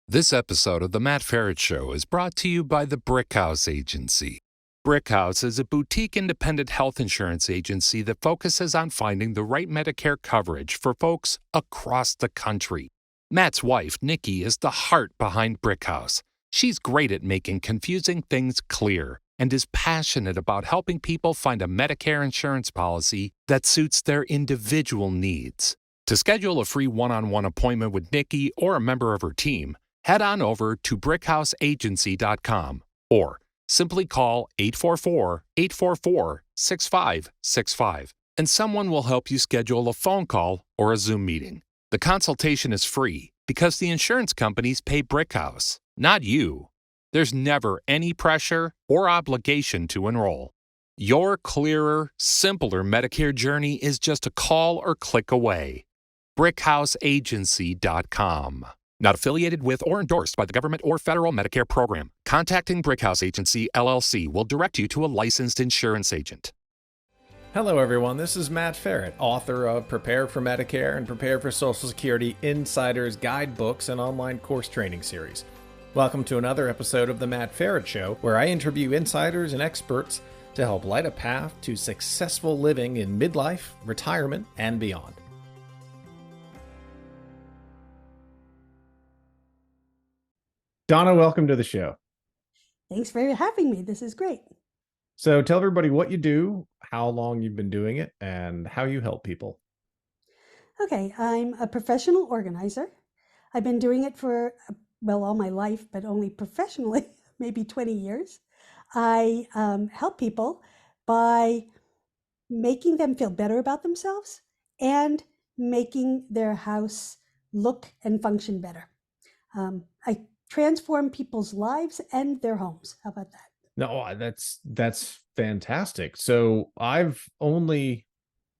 This episode of The Matt Ferret Show is brought to you by the Brickhouse Agency. Brickhouse is a boutique independent health insurance agency that focuses on finding the right Medicare coverage for folks across the country. Matt's wife, Nikki, is the heart behind Brickhouse. She's great at making confusing things clear and is passionate about helping people find a Medicare insurance policy that suits their individual needs. To schedule a free one-on-one appointment with Nikki or a member of her team, head on over to brickhouseagency.com or simply call 844-844-6565 and someone will help you schedule a phone call or a Zoom meeting. The consultation is free because the insurance companies pay Brickhouse, not you. There's never any pressure or obligation to enroll. Your clearer, simpler Medicare journey is just a call or click away. brickhouseagency.com. Not affiliated with or endorsed by the government or federal Medicare program. Contacting Brickhouse Agency, LLC will direct you to a licensed insurance agent. Hello everyone, this is Matt Ferret, author of Prepare for Medicare and Prepare for Social Security Insiders Guidebooks and online course training series. Welcome to another episode of The Matt Ferret Show, where I interview insiders and experts to help light a path to successful living in midlife, retirement, and beyond. Donna, welcome to the show. Thanks for having me. This is great. So tell everybody what you do, how long you've been doing it, and how you help people. Okay, I'm a professional organizer. I've been doing it for, all my life, but only professionally, maybe 20 years. I help people by making them feel better about themselves and making their house look and function better. I transform people's lives and their homes. How about that? No, that's fantastic. So I've only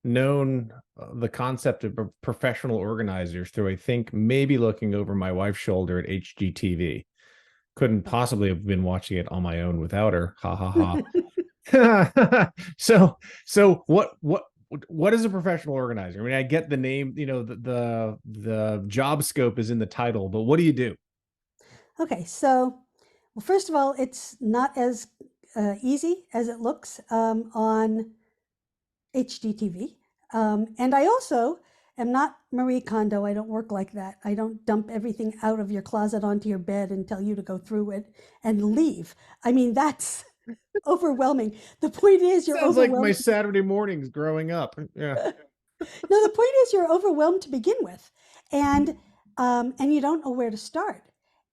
known the concept of a professional organizer through, I think, maybe looking over my wife's shoulder at HGTV. Couldn't possibly have been watching it on my own without her. Ha ha ha. So what is a professional organizer? I mean, I get the name, the job scope is in the title, but what do you do? Okay, so first of all, it's not as easy as it looks on HGTV. And I also am not Marie Kondo. I don't work like that. I don't dump everything out of your closet onto your bed and tell you to go through it and leave. I mean, that's overwhelming. The point is you're Sounds overwhelmed. like my Saturday mornings growing up. Yeah. No, the point is you're overwhelmed to begin with. And you don't know where to start.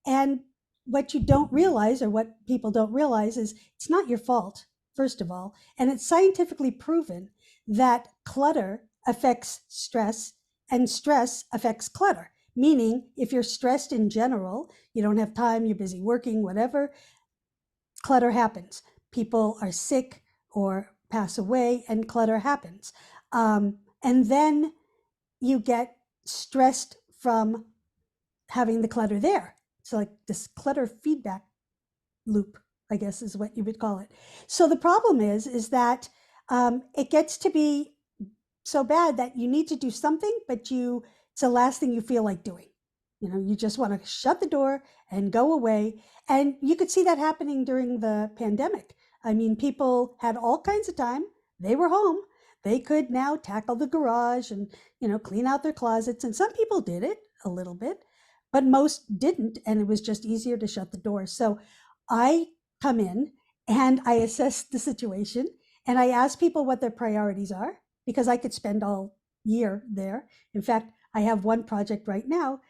And what you don't realize, or what people don't realize, is it's not your fault, first of all. And it's scientifically proven that clutter affects stress and stress affects clutter. Meaning, if you're stressed in general, you don't have time, you're busy working, whatever, clutter happens. People are sick or pass away and clutter happens. And then you get stressed from having the clutter there. So like this clutter feedback loop, I guess is what you would call it. So the problem is that it gets to be so bad that you need to do something, but it's the last thing you feel like doing. You just want to shut the door and go away. And you could see that happening during the pandemic. I mean, people had all kinds of time. They were home. They could now tackle the garage and, clean out their closets. And some people did it a little bit, but most didn't, and it was just easier to shut the door. So I come in and I assess the situation and I ask people what their priorities are, because I could spend all year there. In fact, I have one project right now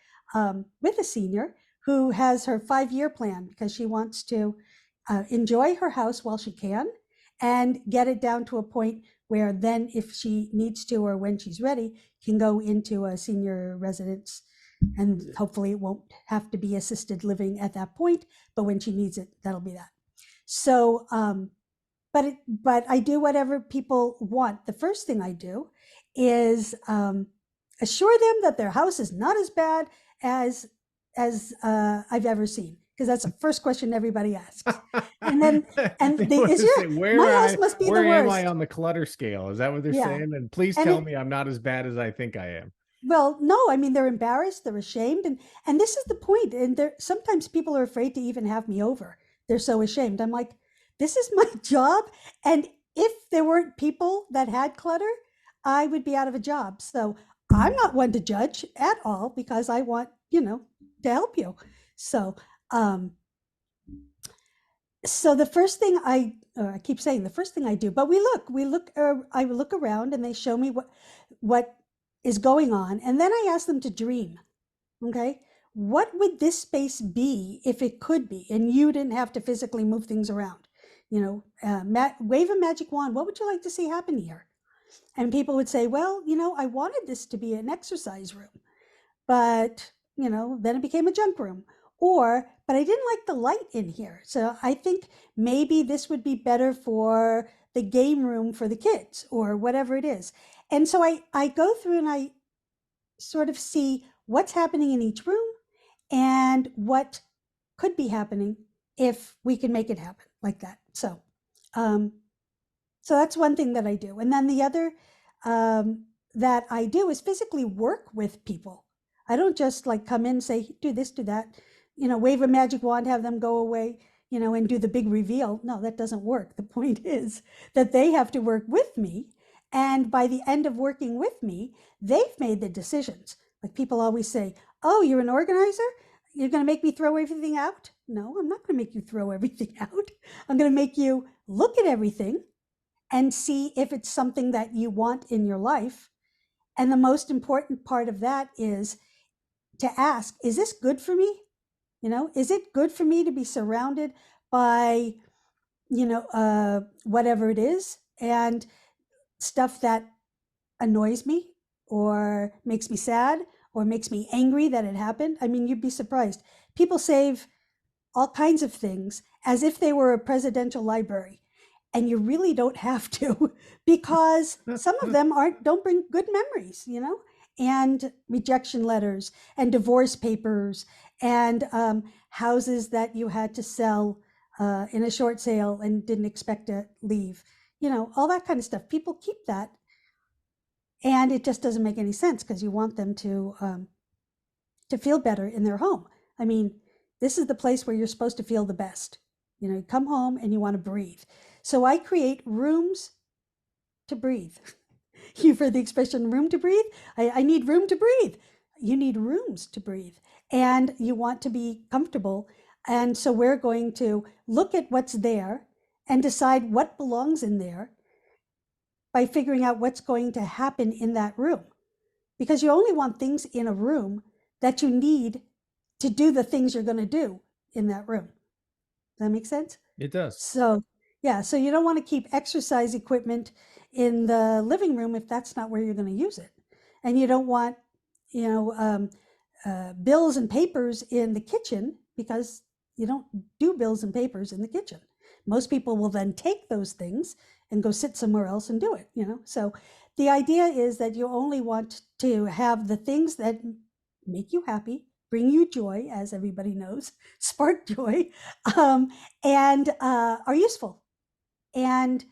with a senior who has her 5-year plan because she wants to enjoy her house while she can and get it down to a point where then if she needs to or when she's ready, can go into a senior residence. And hopefully it won't have to be assisted living at that point, but when she needs it, that'll be that. So, but I do whatever people want. The first thing I do is assure them that their house is not as bad as I've ever seen, because that's the first question everybody asks. And then, my house must be the worst. Where am I on the clutter scale? Is that what they're saying? And please tell me I'm not as bad as I think I am. Well, no, I mean, they're embarrassed, they're ashamed, and this is the point. And there sometimes people are afraid to even have me over. They're so ashamed. I'm like, this is my job, and if there weren't people that had clutter, I would be out of a job. So I'm not one to judge at all because I want, to help you. So, um, so the first thing I keep saying the first thing I do, but I look around and they show me what is going on, and then I ask them to dream. Okay, what would this space be if it could be, and you didn't have to physically move things around? Wave a magic wand. What would you like to see happen here? And people would say, well, I wanted this to be an exercise room, but then it became a junk room. Or, but I didn't like the light in here. So I think maybe this would be better for the game room for the kids or whatever it is. And so I go through and I sort of see what's happening in each room and what could be happening if we can make it happen like that. So, so that's one thing that I do. And then the other that I do is physically work with people. I don't just like come in and say, do this, do that, wave a magic wand, have them go away, and do the big reveal. No, that doesn't work. The point is that they have to work with me. And by the end of working with me, they've made the decisions. Like people always say, oh, you're an organizer? You're going to make me throw everything out? No, I'm not going to make you throw everything out. I'm going to make you look at everything and see if it's something that you want in your life. And the most important part of that is to ask, is this good for me? Is it good for me to be surrounded by, whatever it is and stuff that annoys me or makes me sad or makes me angry that it happened? I mean, you'd be surprised. People save all kinds of things as if they were a presidential library. And you really don't have to because some of them don't bring good memories, and rejection letters and divorce papers and houses that you had to sell in a short sale and didn't expect to leave, all that kind of stuff. People keep that. And it just doesn't make any sense because you want them to feel better in their home. I mean, this is the place where you're supposed to feel the best. You come home and you want to breathe. So I create rooms to breathe. You've heard the expression room to breathe? I need room to breathe. You need rooms to breathe. And you want to be comfortable. And so we're going to look at what's there and decide what belongs in there by figuring out what's going to happen in that room. Because you only want things in a room that you need to do the things you're going to do in that room. Does that make sense? It does. So, yeah, so you don't want to keep exercise equipment in the living room if that's not where you're going to use it. And you don't want, bills and papers in the kitchen because you don't do bills and papers in the kitchen. Most people will then take those things and go sit somewhere else and do it, So the idea is that you only want to have the things that make you happy, bring you joy, as everybody knows, spark joy, and are useful. And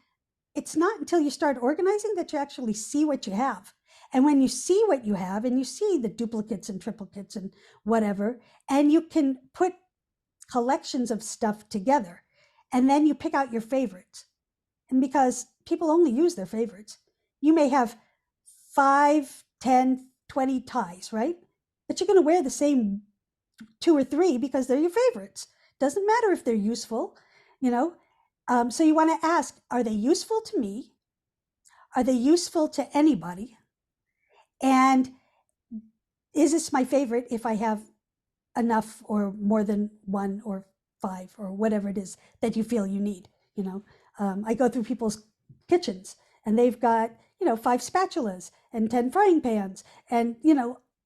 it's not until you start organizing that you actually see what you have. And when you see what you have and you see the duplicates and triplicates and whatever, and you can put collections of stuff together, and then you pick out your favorites. And because people only use their favorites, you may have 5, 10, 20 ties, right? But you're going to wear the same 2 or 3 because they're your favorites. Doesn't matter if they're useful, So you want to ask, are they useful to me? Are they useful to anybody? And is this my favorite if I have enough or more than 1 or 5 or whatever it is that you feel you need? I go through people's kitchens and they've got, 5 spatulas and 10 frying pans and,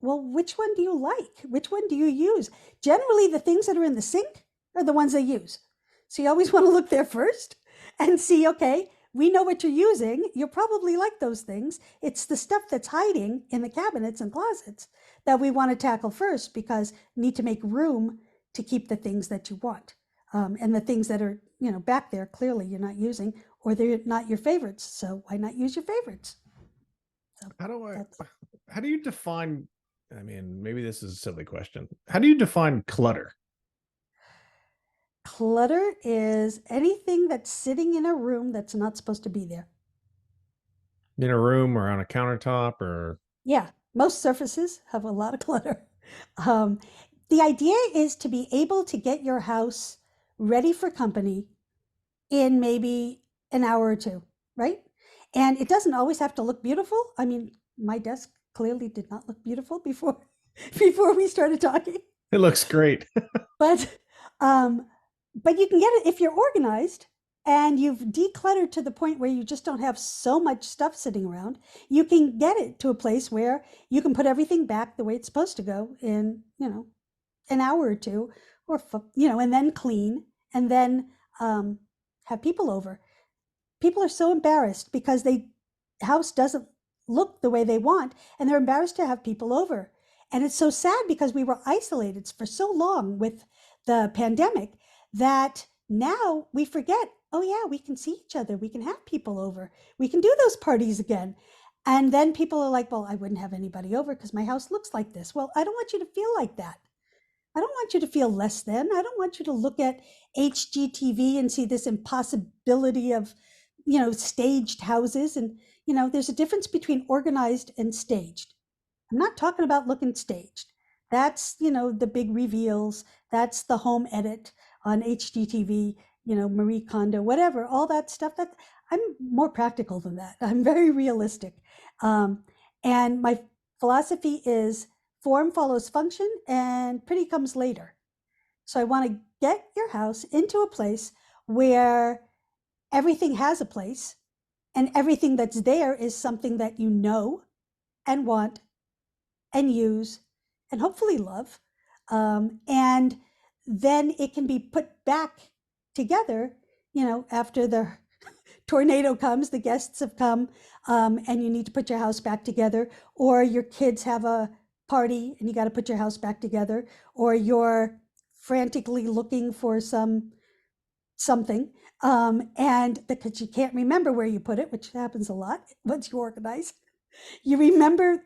well, which one do you like? Which one do you use? Generally, the things that are in the sink are the ones they use. So you always want to look there first and see, okay, we know what you're using. You'll probably like those things. It's the stuff that's hiding in the cabinets and closets that we want to tackle first because you need to make room to keep the things that you want. And the things that are, back there, clearly you're not using or they're not your favorites. So why not use your favorites? So How do I how do you define, I mean, maybe this is a silly question. How do you define clutter? Clutter is anything that's sitting in a room that's not supposed to be there. In a room or on a countertop or Yeah, most surfaces have a lot of clutter. Um, the idea is to be able to get your house ready for company in maybe an hour or two, right? And it doesn't always have to look beautiful. I mean, my desk clearly did not look beautiful before before we started talking. it looks great. But um, but you can get it if you're organized and you've decluttered to the point where you just don't have so much stuff sitting around. You can get it to a place where you can put everything back the way it's supposed to go in, an hour or two, or and then clean, and then have people over. People are so embarrassed because they house doesn't look the way they want, and they're embarrassed to have people over. And it's so sad because we were isolated for so long with the pandemic that now we forget, oh yeah, we can see each other, we can have people over, we can do those parties again. And then people are like, well, I wouldn't have anybody over because my house looks like this. Well, I don't want you to feel like that. I don't want you to feel less than. I don't want you to look at HGTV and see this impossibility of, staged houses. And, there's a difference between organized and staged. I'm not talking about looking staged. That's, the big reveals. That's the home edit on HGTV, Marie Kondo, whatever, all that stuff. That I'm more practical than that. I'm very realistic. And my philosophy is form follows function and pretty comes later. So I want to get your house into a place where everything has a place and everything that's there is something that you know and want and use and hopefully love. And then it can be put back together, after the tornado comes, the guests have come, and you need to put your house back together, or your kids have a party and you got to put your house back together, or you're frantically looking for something, and because you can't remember where you put it, which happens a lot once you organize. You remember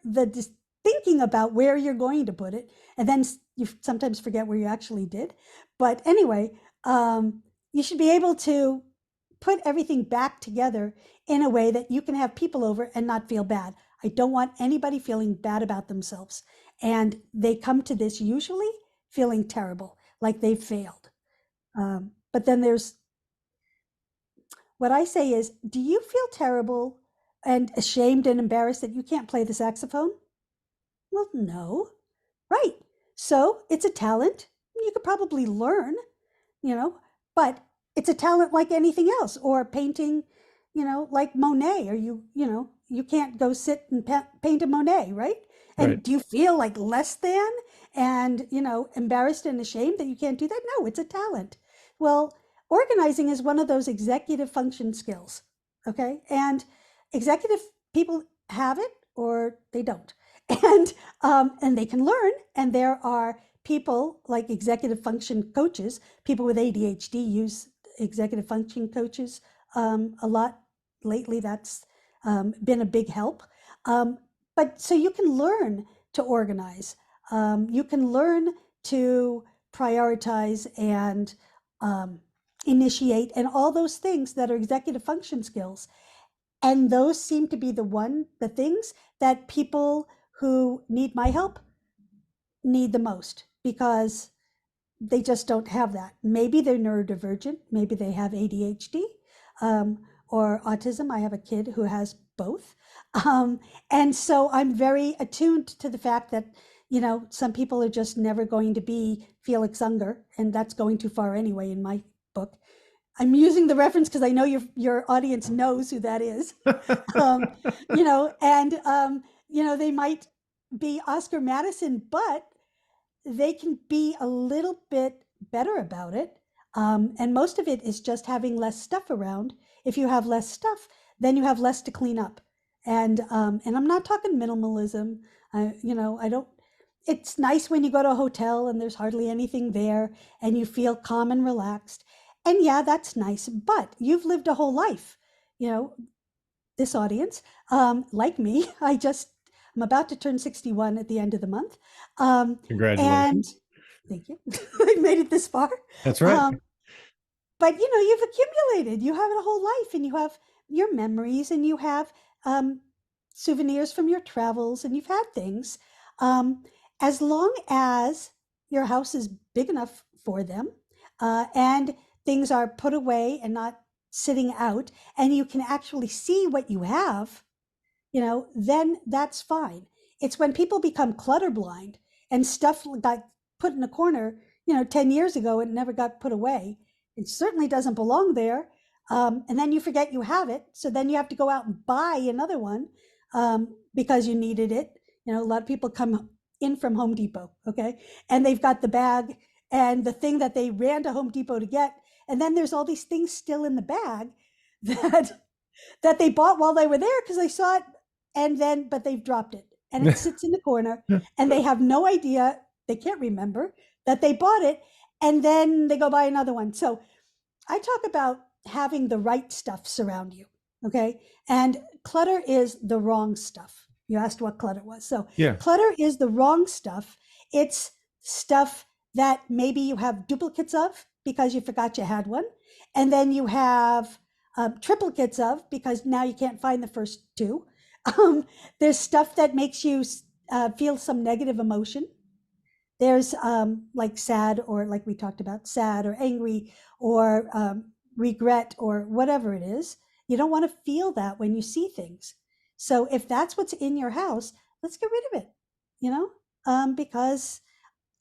thinking about where you're going to put it, and then you sometimes forget where you actually did. But anyway, you should be able to put everything back together in a way that you can have people over and not feel bad. I don't want anybody feeling bad about themselves. And they come to this usually feeling terrible, like they've failed. But then there's what I say is, do you feel terrible and ashamed and embarrassed that you can't play the saxophone? Well, no. Right. So it's a talent. You could probably learn, but it's a talent like anything else, or painting, like Monet, or you can't go sit and paint a Monet, right? And Right. do you feel like less than and, embarrassed and ashamed that you can't do that? No, it's a talent. Well, organizing is one of those executive function skills. Okay. And executive people have it or they don't. And they can learn. And there are people like executive function coaches. People with ADHD use executive function coaches a lot lately. That's been a big help. But so you can learn to organize. You can learn to prioritize and initiate and all those things that are executive function skills. And those seem to be the things that people who need my help need the most, because they just don't have that. Maybe they're neurodivergent, maybe they have ADHD or autism. I have a kid who has both. And so I'm very attuned to the fact that, some people are just never going to be Felix Unger, and that's going too far anyway in my book. I'm using the reference because I know your audience knows who that is. They might be Oscar Madison, but they can be a little bit better about it. And most of it is just having less stuff around. If you have less stuff, then you have less to clean up. And I'm not talking minimalism. I don't. It's nice when you go to a hotel and there's hardly anything there and you feel calm and relaxed. And yeah, that's nice. But you've lived a whole life, this audience, like me. I'm about to turn 61 at the end of the month. And Congratulations. thank you. I made it this far. That's right. But you've accumulated, you have a whole life, and you have your memories, and you have souvenirs from your travels, and you've had things. As long as your house is big enough for them, and things are put away and not sitting out, and you can actually see what you have, then that's fine. It's when people become clutter blind and stuff got put in a corner, 10 years ago, and never got put away. It certainly doesn't belong there. And then you forget you have it. So then you have to go out and buy another one because you needed it. A lot of people come in from Home Depot, okay? And they've got the bag and the thing that they ran to Home Depot to get. And then there's all these things still in the bag that they bought while they were there because they saw it, but they've dropped it. And it sits in the corner and they have no idea, they can't remember that they bought it, and then they go buy another one. So I talk about having the right stuff surround you, okay? And clutter is the wrong stuff. You asked what clutter was. So Yeah. clutter is the wrong stuff. It's stuff that maybe you have duplicates of because you forgot you had one. And then you have triplicates of because now you can't find the first two. There's stuff that makes you feel some negative emotion. There's like sad, or like we talked about, sad or angry or regret or whatever it is. You don't want to feel that when you see things. So if that's what's in your house, let's get rid of it, because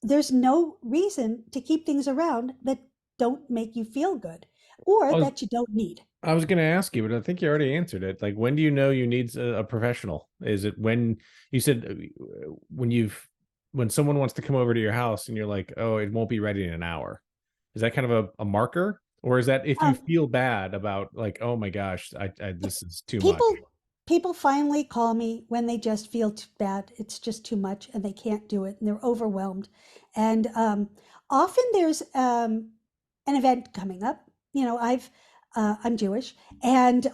there's no reason to keep things around that don't make you feel good or that you don't need. I was going to ask you, but I think you already answered it. Like, when do you know you need a professional? Is it when you said when someone wants to come over to your house and you're like, oh, it won't be ready in an hour? Is that kind of a marker? Or is that if you feel bad about like, oh my gosh, this is too much? People finally call me when they just feel too bad. It's just too much and they can't do it and they're overwhelmed. And often there's an event coming up. I'm Jewish, and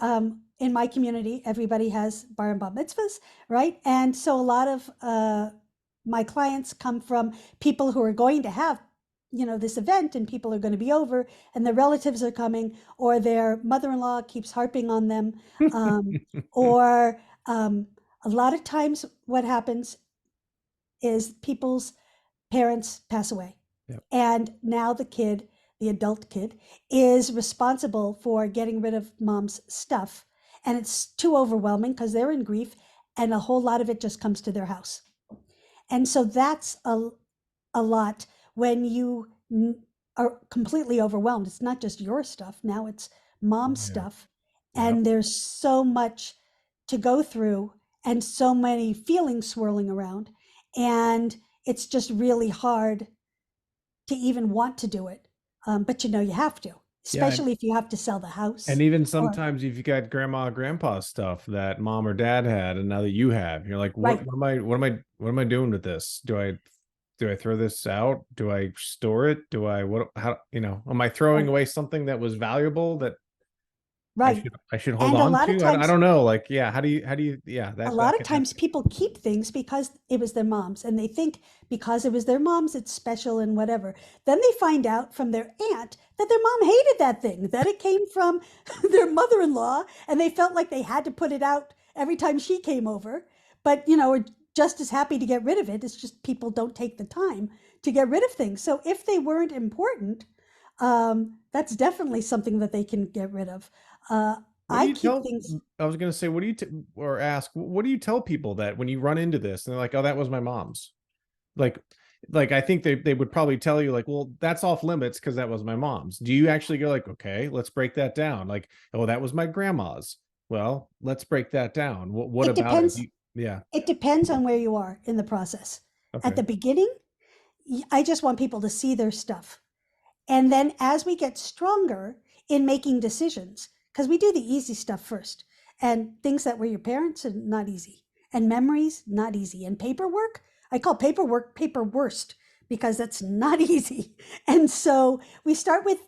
in my community, everybody has bar and bat mitzvahs, right? And so a lot of my clients come from people who are going to have this event, and people are going to be over and their relatives are coming, or their mother-in-law keeps harping on them. Or a lot of times what happens is people's parents pass away. Yep. And now the adult kid is responsible for getting rid of mom's stuff. And it's too overwhelming because they're in grief, and a whole lot of it just comes to their house. And so that's a lot when you are completely overwhelmed. It's not just your stuff. Now it's mom's stuff. And there's so much to go through and so many feelings swirling around. And it's just really hard to even want to do it. But you have to, especially if you have to sell the house. And even sometimes if you got grandma, grandpa's stuff that mom or dad had, and now that you have, you're like, what am I doing with this? Do I throw this out? Do I store it? Am I throwing away something that was valuable that I should hold on to? I don't know. Like, how do you, a lot of times people keep things because it was their mom's, and they think because it was their mom's, it's special and whatever. Then they find out from their aunt that their mom hated that thing, that it came from their mother-in-law, and they felt like they had to put it out every time she came over. But, are just as happy to get rid of it. It's just people don't take the time to get rid of things. So if they weren't important, that's definitely something that they can get rid of. I was going to say, what do you tell people that when you run into this and they're like, oh, that was my mom's? Like I think they would probably tell you like, well, that's off limits because that was my mom's. Do you actually go like, okay, let's break that down? Like, oh, that was my grandma's. Well, let's break that down. What about it? It depends on where you are in the process. Okay. At the beginning, I just want people to see their stuff. And then as we get stronger in making decisions, because we do the easy stuff first, and things that were your parents are not easy, and memories, not easy, and paperwork, I call paperwork paper worst because that's not easy. And so we start with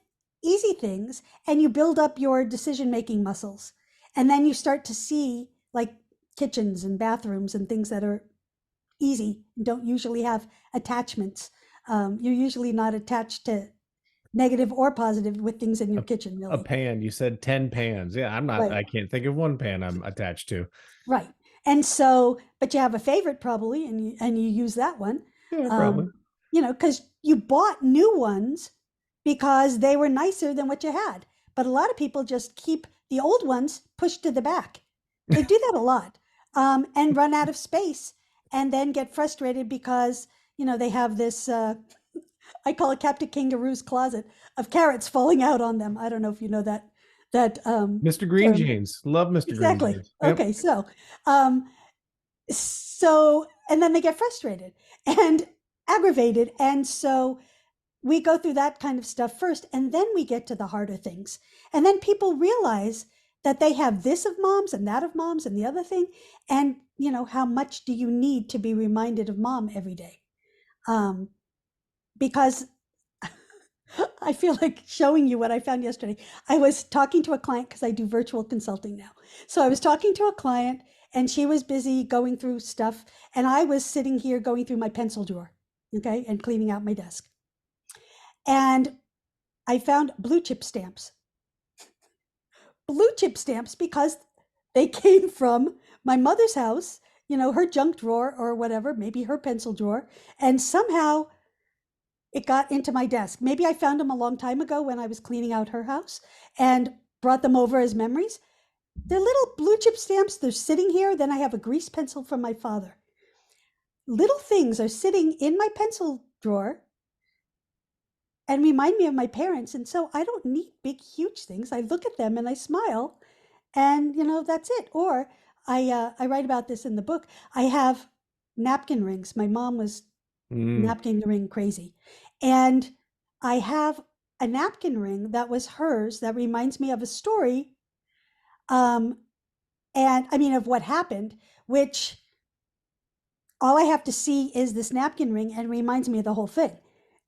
easy things and you build up your decision-making muscles. And then you start to see like kitchens and bathrooms and things that are easy, don't usually have attachments. You're usually not attached to negative or positive with things in your kitchen, A really. pan. You said 10 pans. Yeah, Right, I can't think of one pan I'm attached to. right. And so, but you have a favorite probably, and you use that one, Yeah, probably. because you bought new ones because they were nicer than what you had. But a lot of people just keep the old ones pushed to the back. They do that a lot, and run out of space, and then get frustrated because they have this. I call it Captain Kangaroo's closet of carrots falling out on them. I don't know if you know that Mr. Green term. Jeans. Love Mr. Green Exactly. Jeans. Yep. Okay, um, and then they get frustrated and aggravated, and so we go through that kind of stuff first, and then we get to the harder things, and then people realize that they have this of moms and that of moms and the other thing, and how much do you need to be reminded of mom every day? Because I feel like showing you what I found yesterday. I was talking to a client because I do virtual consulting now. So I was talking to a client and she was busy going through stuff. And I was sitting here going through my pencil drawer, okay, and cleaning out my desk. And I found blue chip stamps. Blue chip stamps because they came from my mother's house, her junk drawer or whatever, maybe her pencil drawer. And somehow it got into my desk. Maybe I found them a long time ago when I was cleaning out her house and brought them over as memories. They're little blue chip stamps. They're sitting here. Then I have a grease pencil from my father. Little things are sitting in my pencil drawer and remind me of my parents. And so I don't need big, huge things. I look at them and I smile, and that's it. Or I write about this in the book. I have napkin rings. My mom was napkin ring crazy. And I have a napkin ring that was hers that reminds me of a story. And I mean, of what happened, which all I have to see is this napkin ring and reminds me of the whole thing.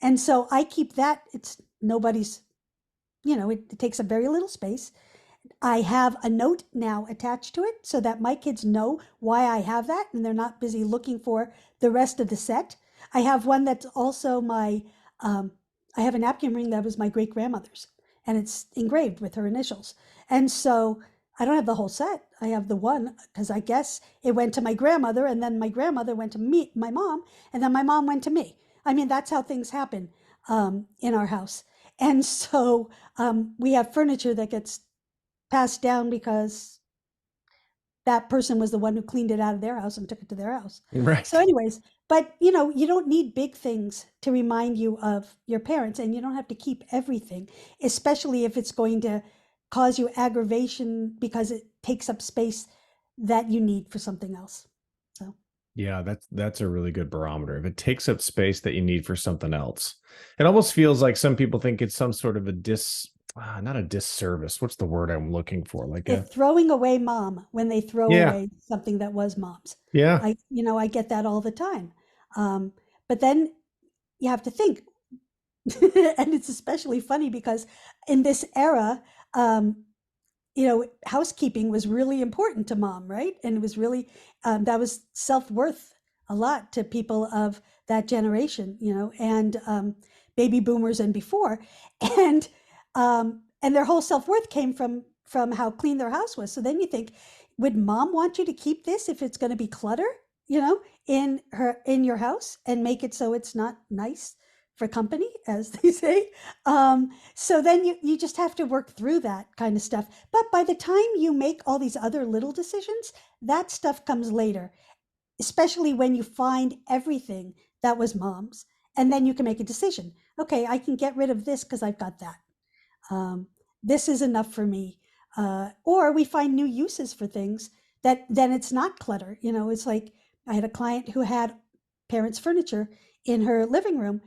And so I keep that. It's nobody's, it takes up very little space. I have a note now attached to it so that my kids know why I have that and they're not busy looking for the rest of the set. I have one that's also I have a napkin ring that was my great grandmother's and it's engraved with her initials. And so I don't have the whole set. I have the one because I guess it went to my grandmother and then my grandmother went to me, my mom, and then my mom went to me. I mean, that's how things happen in our house. And so we have furniture that gets passed down because that person was the one who cleaned it out of their house and took it to their house. Right. So anyways, but you don't need big things to remind you of your parents, and you don't have to keep everything, especially if it's going to cause you aggravation because it takes up space that you need for something else. So Yeah, that's a really good barometer. If it takes up space that you need for something else, it almost feels like some people think it's some sort of a not a disservice. What's the word I'm looking for? Like they're throwing away mom when they throw away something that was mom's. Yeah. I get that all the time. But then you have to think, and it's especially funny because in this era, housekeeping was really important to mom, right? And it was really, that was self-worth a lot to people of that generation, and baby boomers and before. And their whole self-worth came from how clean their house was. So then you think, would mom want you to keep this if it's going to be clutter, in your house and make it so it's not nice for company, as they say? So then you just have to work through that kind of stuff. But by the time you make all these other little decisions, that stuff comes later, especially when you find everything that was mom's. And then you can make a decision. Okay, I can get rid of this because I've got that. This is enough for me. Or we find new uses for things that then it's not clutter. It's like I had a client who had parents' furniture in her living room.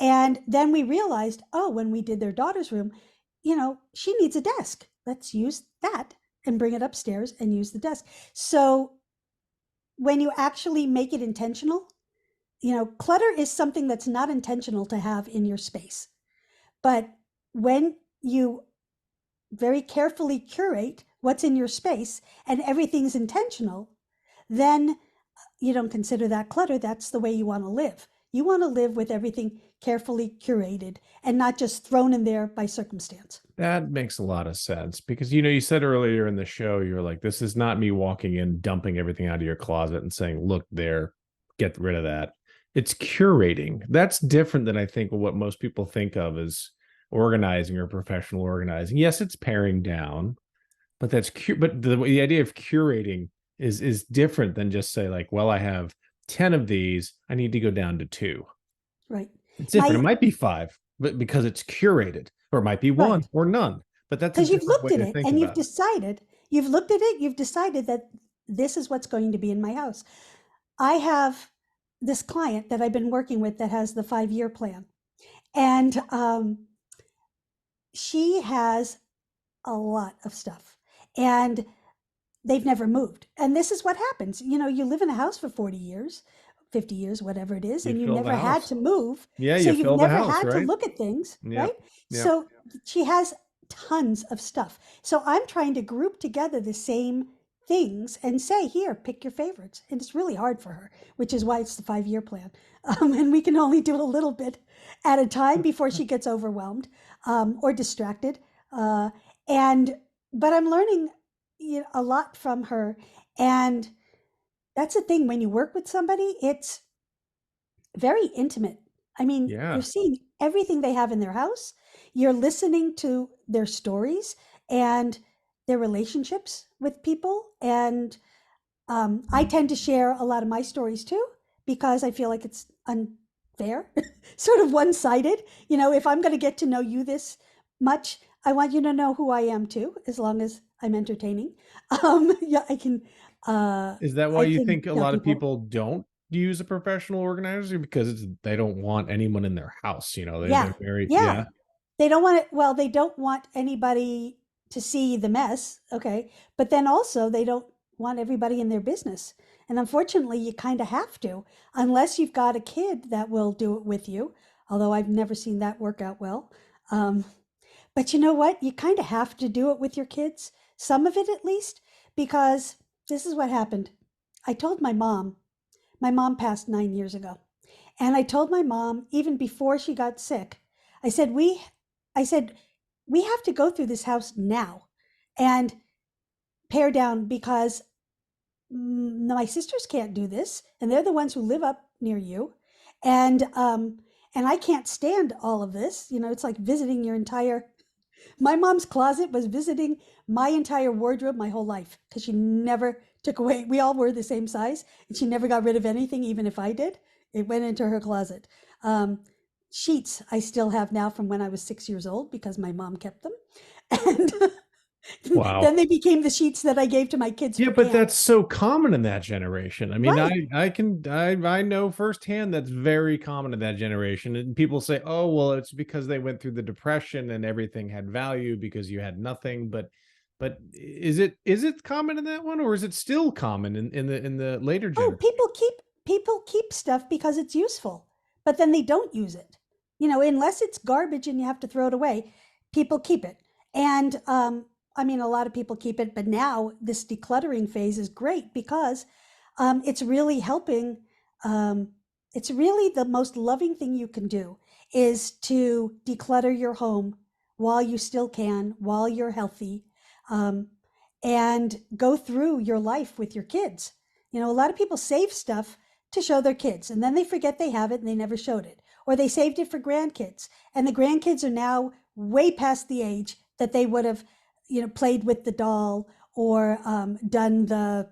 And then we realized, when we did their daughter's room, she needs a desk. Let's use that and bring it upstairs and use the desk. So when you actually make it intentional, clutter is something that's not intentional to have in your space. But when you very carefully curate what's in your space and everything's intentional, then you don't consider that clutter. That's the way you want to live. You want to live with everything carefully curated and not just thrown in there by circumstance. That makes a lot of sense because, you said earlier in the show, you're like, this is not me walking in, dumping everything out of your closet and saying, look there, get rid of that. It's curating. That's different than I think what most people think of as organizing or professional organizing. Yes, it's paring down, but but the idea of curating is different than just say like, well, I have 10 of these, I need to go down to 2. Right. It's different. It My, might be 5, but because it's curated, or it might be 1 right. or none. But that's a Because you've different looked way at to it think and about it. you've looked at it, you've decided that this is what's going to be in my house. I have this client that I've been working with that has the 5-year plan. And she has a lot of stuff. And they've never moved. And this is what happens. You live in a house for 40 years, 50 years, whatever it is, You and you fill the never had house. to move. Yeah, So you you've fill the never house, had to right? look at things, Yep. right? So she has tons of stuff. So I'm trying to group together the same things and say, here, pick your favorites. And it's really hard for her, which is why it's the 5-year plan. And we can only do a little bit at a time before she gets overwhelmed or distracted. Uh, and but I'm learning a lot from her. And that's the thing, when you work with somebody, it's very intimate. I mean, Yeah. you're seeing everything they have in their house, you're listening to their stories and their relationships with people. And I tend to share a lot of my stories too, because I feel like it's unfair, sort of one sided. If I'm going to get to know you this much, I want you to know who I am too, as long as I'm entertaining. Yeah, Is that why I you can think a tell lot of people, people don't use a professional organizer because they don't want anyone in their house? yeah, They're very, yeah, yeah. they don't want it. Well, they don't want anybody to see the mess. Okay. But then also, they don't want everybody in their business. And unfortunately, you kind of have to, unless you've got a kid that will do it with you. Although I've never seen that work out well. Um, but you know what? You kind of have to do it with your kids, some of it at least, because this is what happened. I told my mom passed 9 years ago. And I told my mom, even before she got sick, I said, I said, we have to go through this house now and pare down because my sisters can't do this, and they're the ones who live up near you, and I can't stand all of this. It's like visiting your entire. My mom's closet was visiting my entire wardrobe my whole life because she never took away. We all were the same size, and she never got rid of anything, even if I did. It went into her closet. Um, Sheets I still have now from when I was 6 years old because my mom kept them. And Wow. then they became the sheets that I gave to my kids Yeah, for but camp. that's so common in that generation. I mean, Right. I know firsthand that's very common in that generation. And people say, "Oh, well, it's because they went through the depression and everything had value because you had nothing." But is it common in that one, or is it still common in the later Oh, generation? people keep stuff because it's useful, but then they don't use it. Unless it's garbage and you have to throw it away, people keep it. And I mean, a lot of people keep it, but now this decluttering phase is great because it's really helping. Um, it's really the most loving thing you can do is to declutter your home while you still can, while you're healthy, um, and go through your life with your kids. A lot of people save stuff to show their kids, and then they forget they have it and they never showed it. Or they saved it for grandkids, and the grandkids are now way past the age that they would have, played with the doll or done the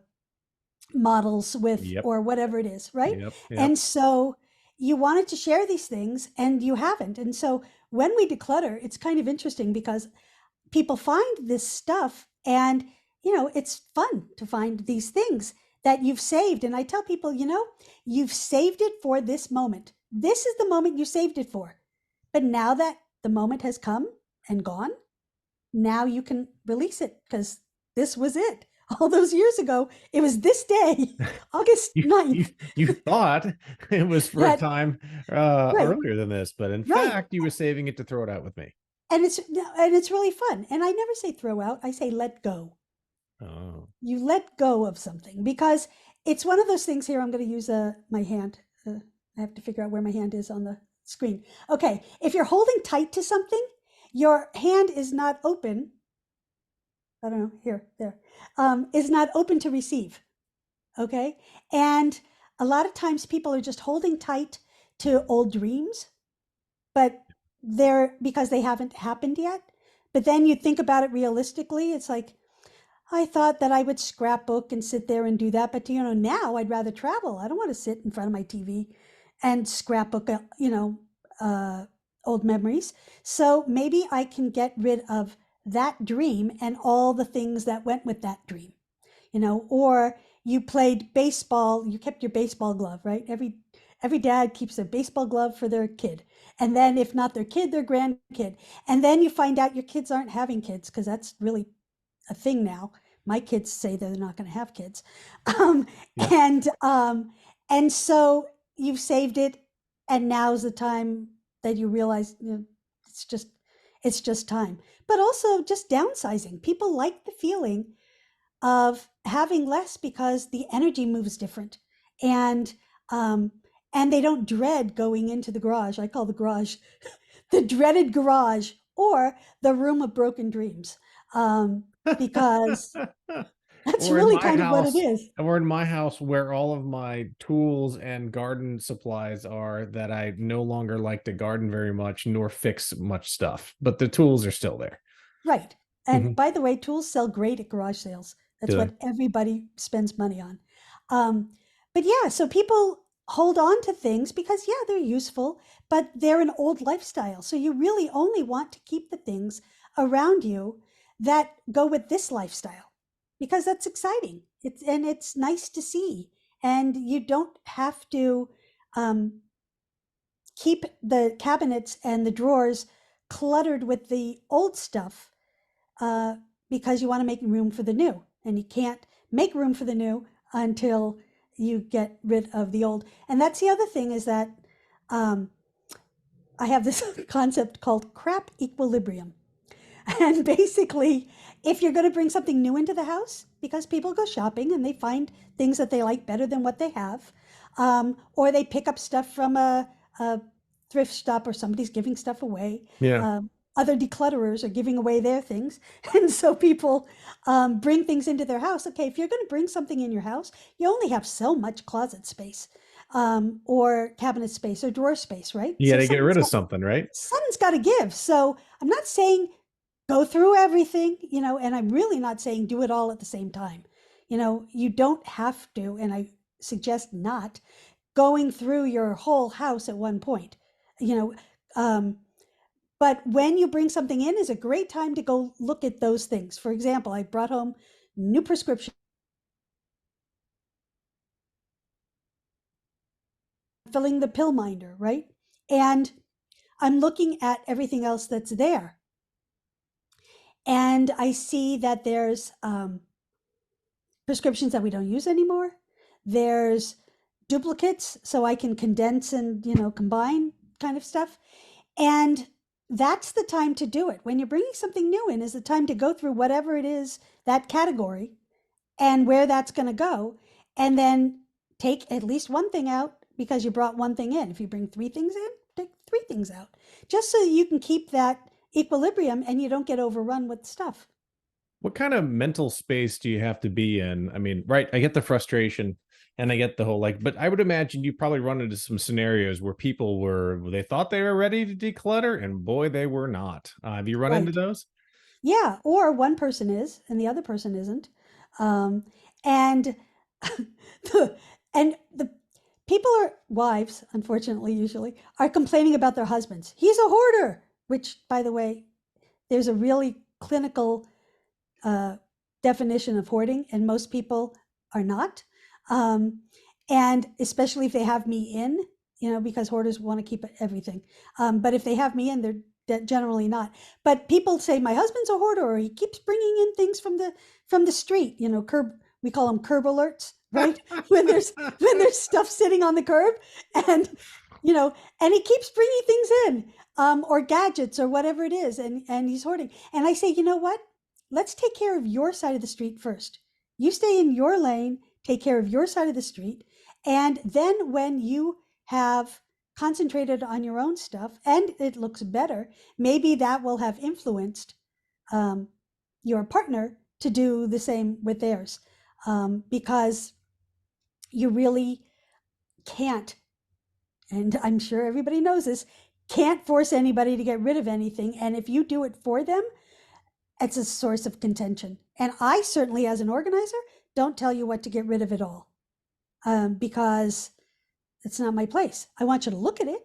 models with Yep. or whatever it is, right? Yep. And Yep. so you wanted to share these things and you haven't. And so when we declutter, it's kind of interesting because people find this stuff and it's fun to find these things that you've saved. And I tell people, you've saved it for this moment. This is the moment you saved it for. But now that the moment has come and gone, now you can release it because this was it. All those years ago, it was this day, August You, 9th. you thought it was for a That time right, earlier than this, but in right. fact, you were saving it to throw it out with me. And it's really fun. And I never say throw out, I say let go. Oh. You let go of something because it's one of those things here. I'm going to use my hand. I have to figure out where my hand is on the screen. Okay, if you're holding tight to something, your hand is not open. I don't know, here, there, is not open to receive. Okay, and a lot of times people are just holding tight to old dreams, but they're because they haven't happened yet. But then you think about it realistically, it's like, I thought that I would scrapbook and sit there and do that, but now I'd rather travel. I don't want to sit in front of my TV and scrapbook, old memories. So maybe I can get rid of that dream and all the things that went with that dream, or you played baseball, you kept your baseball glove, right? Every dad keeps a baseball glove for their kid. And then if not their kid, their grandkid. And then you find out your kids aren't having kids because that's really a thing now. My kids say they're not going to have kids, um, Yeah. and so you've saved it, and now's the time that you realize it's just it's just time. But also just downsizing. People like the feeling of having less because the energy moves different, and um, and they don't dread going into the garage. I call the garage the dreaded garage or the room of broken dreams. Because that's Or in really my kind of what it house, is. or in my house where all of my tools and garden supplies are that I no longer like to garden very much nor fix much stuff, but the tools are still there. Right. And Mhm. by the way, tools sell great at garage sales. That's Do they? what everybody spends money on. Um, but yeah, so people hold on to things because, yeah, they're useful, but they're an old lifestyle. So you really only want to keep the things around you that go with this lifestyle because that's exciting. It's nice to see. And you don't have to um, keep the cabinets and the drawers cluttered with the old stuff uh, because you want to make room for the new. And you can't make room for the new until you get rid of the old. And that's the other thing is that um, I have this concept called crap equilibrium. And basically, if you're going to bring something new into the house, because people go shopping and they find things that they like better than what they have, or they pick up stuff from a thrift shop or somebody's giving stuff away. Yeah. Other declutterers are giving away their things. And so people bring things into their house. Okay, if you're going to bring something in your house, you only have so much closet space or cabinet space or drawer space, right? You got So to get rid of something, right? something's got to give. So I'm not saying go through everything, and I'm really not saying do it all at the same time. You don't have to, and I suggest not going through your whole house at one point, you know. But when you bring something in is a great time to go look at those things. For example, I brought home new prescription, filling the pill minder, right? And I'm looking at everything else that's there. And I see that there's prescriptions that we don't use anymore. There's duplicates, so I can condense and, combine kind of stuff. And that's the time to do it. When you're bringing something new in, is the time to go through whatever it is, that category, and where that's going to go. And then take at least one thing out because you brought one thing in. If you bring three things in, take three things out, just so you can keep that equilibrium and you don't get overrun with stuff. What kind of mental space do you have to be in? I mean, right, I get the frustration and I get the whole but I would imagine you probably run into some scenarios where they thought they were ready to declutter and boy, they were not. Have you run into Right. those? Yeah, or one person is and the other person isn't. Um, and the the people are wives, unfortunately, usually are complaining about their husbands. He's a hoarder, which, by the way, there's a really clinical uh, definition of hoarding, and most people are not. Um, and especially if they have me in, because hoarders want to keep everything. But if they have me in, they're generally not. But people say my husband's a hoarder, or he keeps bringing in things from the street. Curb. We call them curb alerts, right? when there's stuff sitting on the curb, and and he keeps bringing things in, or gadgets or whatever it is, and he's hoarding. And I say, you know what? Let's take care of your side of the street first. You stay in your lane, take care of your side of the street. And then when you have concentrated on your own stuff and it looks better, maybe that will have influenced your partner to do the same with theirs, because you really can't, and I'm sure everybody knows this, can't force anybody to get rid of anything. And if you do it for them, it's a source of contention. And I certainly, as an organizer, don't tell you what to get rid of at all, because it's not my place. I want you to look at it.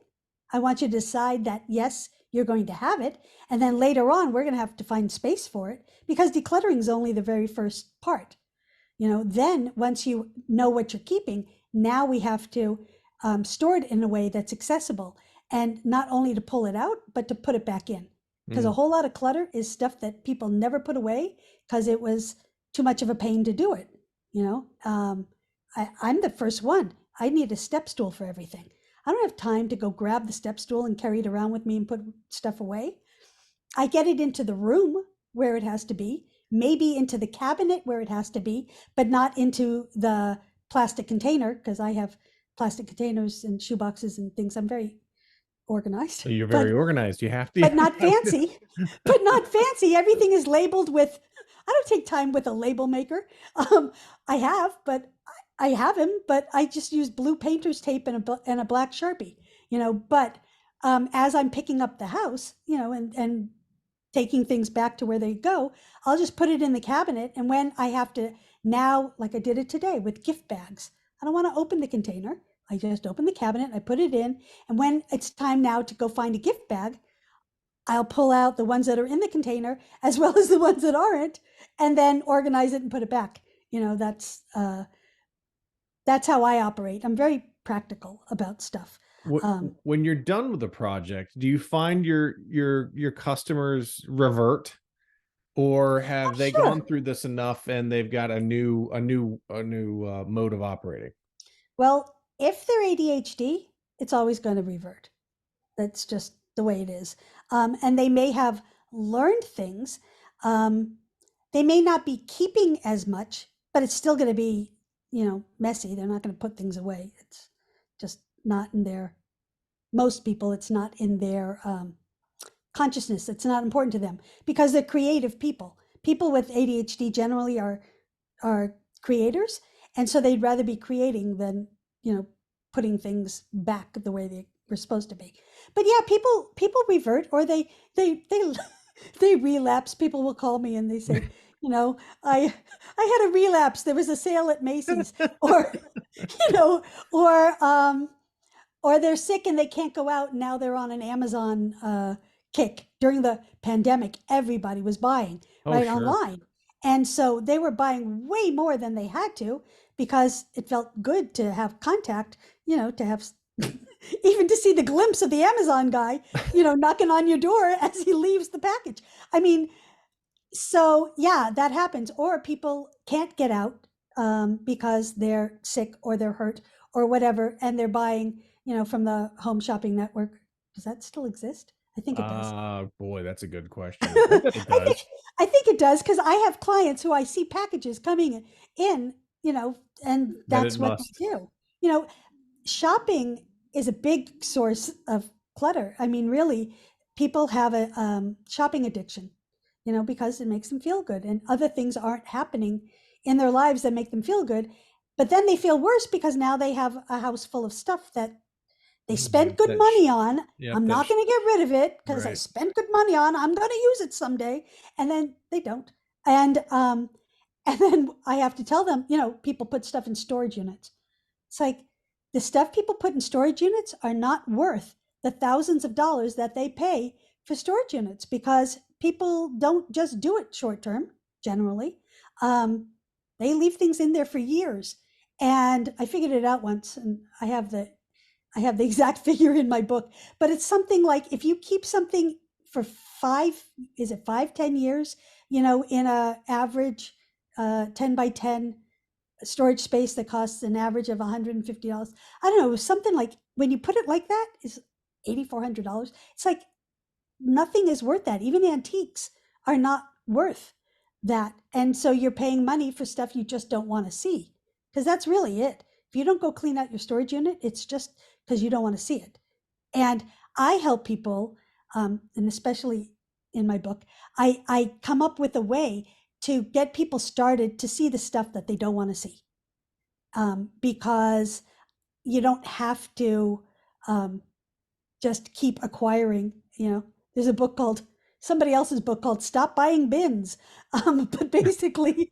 I want you to decide that, yes, you're going to have it. And then later on, we're going to have to find space for it, because decluttering is only the very first part. Then once you know what you're keeping, now we have to store it in a way that's accessible, and not only to pull it out, but to put it back in. Because a whole lot of clutter is stuff that people never put away because it was too much of a pain to do it. I'm the first one. I need a step stool for everything. I don't have time to go grab the step stool and carry it around with me and put stuff away. I get it into the room where it has to be, maybe into the cabinet where it has to be, but not into the plastic container, because I have plastic containers and shoeboxes and things. I'm very organized. You're very organized. You have to. But not fancy. But not fancy. Everything is labeled with, I don't take time with a label maker. I have him, but I just use blue painter's tape and a black Sharpie, but as I'm picking up the house, and taking things back to where they go, I'll just put it in the cabinet. And when I have to now, like I did it today with gift bags, I don't want to open the container. I just open the cabinet, I put it in. And when it's time now to go find a gift bag, I'll pull out the ones that are in the container as well as the ones that aren't, and then organize it and put it back. That's how I operate. I'm very practical about stuff. When you're done with the project, do you find your customers revert, or have they gone through this enough and they've got a new mode of operating? Well, if they're ADHD, it's always going to revert. That's just the way it is. And they may have learned things. They may not be keeping as much, but it's still going to be, messy. They're not going to put things away. It's just not in their, most people, it's not in their consciousness. It's not important to them because they're creative people. People with ADHD generally are creators. And so they'd rather be creating than, putting things back the way they were supposed to be. But yeah, people revert, or they relapse. People will call me and they say, I had a relapse. There was a sale at Macy's, or, or they're sick and they can't go out. And now they're on an Amazon kick. During the pandemic, everybody was buying online. And so they were buying way more than they had to because it felt good to have contact, to have even to see the glimpse of the Amazon guy, knocking on your door as he leaves the package. I mean, so yeah, that happens. Or people can't get out because they're sick or they're hurt or whatever. And they're buying, from the Home Shopping Network. Does that still exist? I think it does. Boy, that's a good question. It does. I think it does, because I have clients who I see packages coming in, and that's what they do. Shopping is a big source of clutter. I mean, really, people have a shopping addiction, because it makes them feel good, and other things aren't happening in their lives that make them feel good. But then they feel worse because now they have a house full of stuff that they spent good money on. I'm not going to get rid of it because I spent good money on. I'm going to use it someday, and then they don't. And then I have to tell them, people put stuff in storage units. It's like the stuff people put in storage units are not worth the thousands of dollars that they pay for storage units, because people don't just do it short term. Generally, they leave things in there for years. And I figured it out once, and I have the exact figure in my book, but it's something like, if you keep something for 10 years, in a average 10 by 10 storage space that costs an average of $150. I don't know, something like, when you put it like that, is $8,400. It's like nothing is worth that. Even antiques are not worth that. And so you're paying money for stuff you just don't want to see. because that's really it. If you don't go clean out your storage unit, it's just because you don't want to see it. And I help people, and especially in my book, I come up with a way to get people started to see the stuff that they don't want to see, because you don't have to just keep acquiring. There's a book called somebody else's book called "Stop Buying Bins," but basically,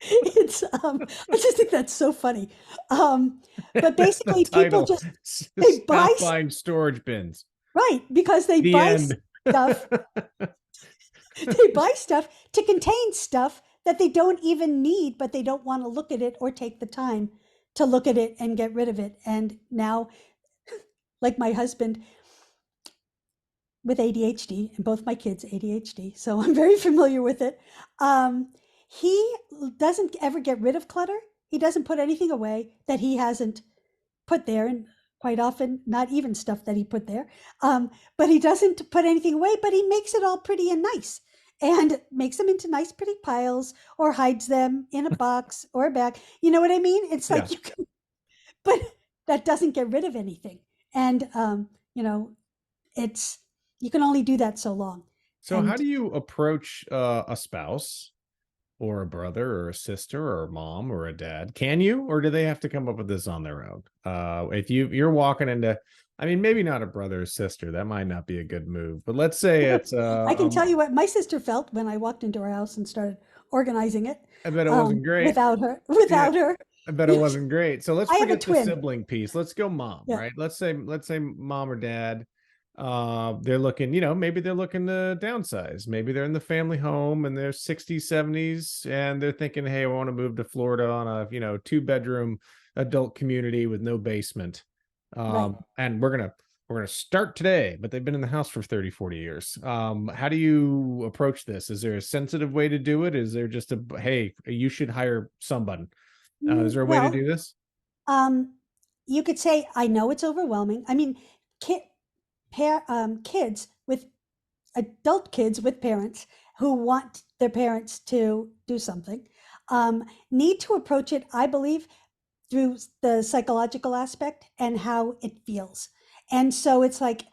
it's I just think that's so funny. But That's the basically, people title. just they buy Stop buying storage bins. right because they The buy end. stuff. They buy stuff to contain stuff that they don't even need, but they don't want to look at it or take the time to look at it and get rid of it. And now, like my husband with ADHD, and both my kids ADHD, so I'm very familiar with it. He doesn't ever get rid of clutter. He doesn't put anything away that he hasn't put there, and quite often not even stuff that he put there. But he doesn't put anything away, but he makes it all pretty and nice, and makes them into nice pretty piles, or hides them in a box or a bag. You know what I mean? It's like Yeah. you can, but that doesn't get rid of anything. And it's you can only do that so long. So how And do you approach a spouse or a brother or a sister or a mom or a dad? Can you, or do they have to come up with this on their own? If you're walking into, I mean, maybe not a brother or sister, that might not be a good move, but let's say it's I can tell you what my sister felt when I walked into her house and started organizing it, I bet it wasn't great. without her. Yeah. Without her, I bet it wasn't great. So let's I have a forget the twin. sibling piece. Let's go mom, Yeah. right? Let's say mom or dad. They're looking, maybe they're looking to downsize. Maybe they're in the family home and they're 60s, 70s, and they're thinking, hey, I want to move to Florida on a, 2-bedroom adult community with no basement. Right. And we're gonna start today, but they've been in the house for 30, 40 years. How do you approach this? Is there a sensitive way to do it? Is there just hey, you should hire somebody? Is there a way to Well, do this? you could say, I know it's overwhelming. I mean, kids with adult kids with parents who want their parents to do something need to approach it, I believe, through the psychological aspect and how it feels. And so it's like,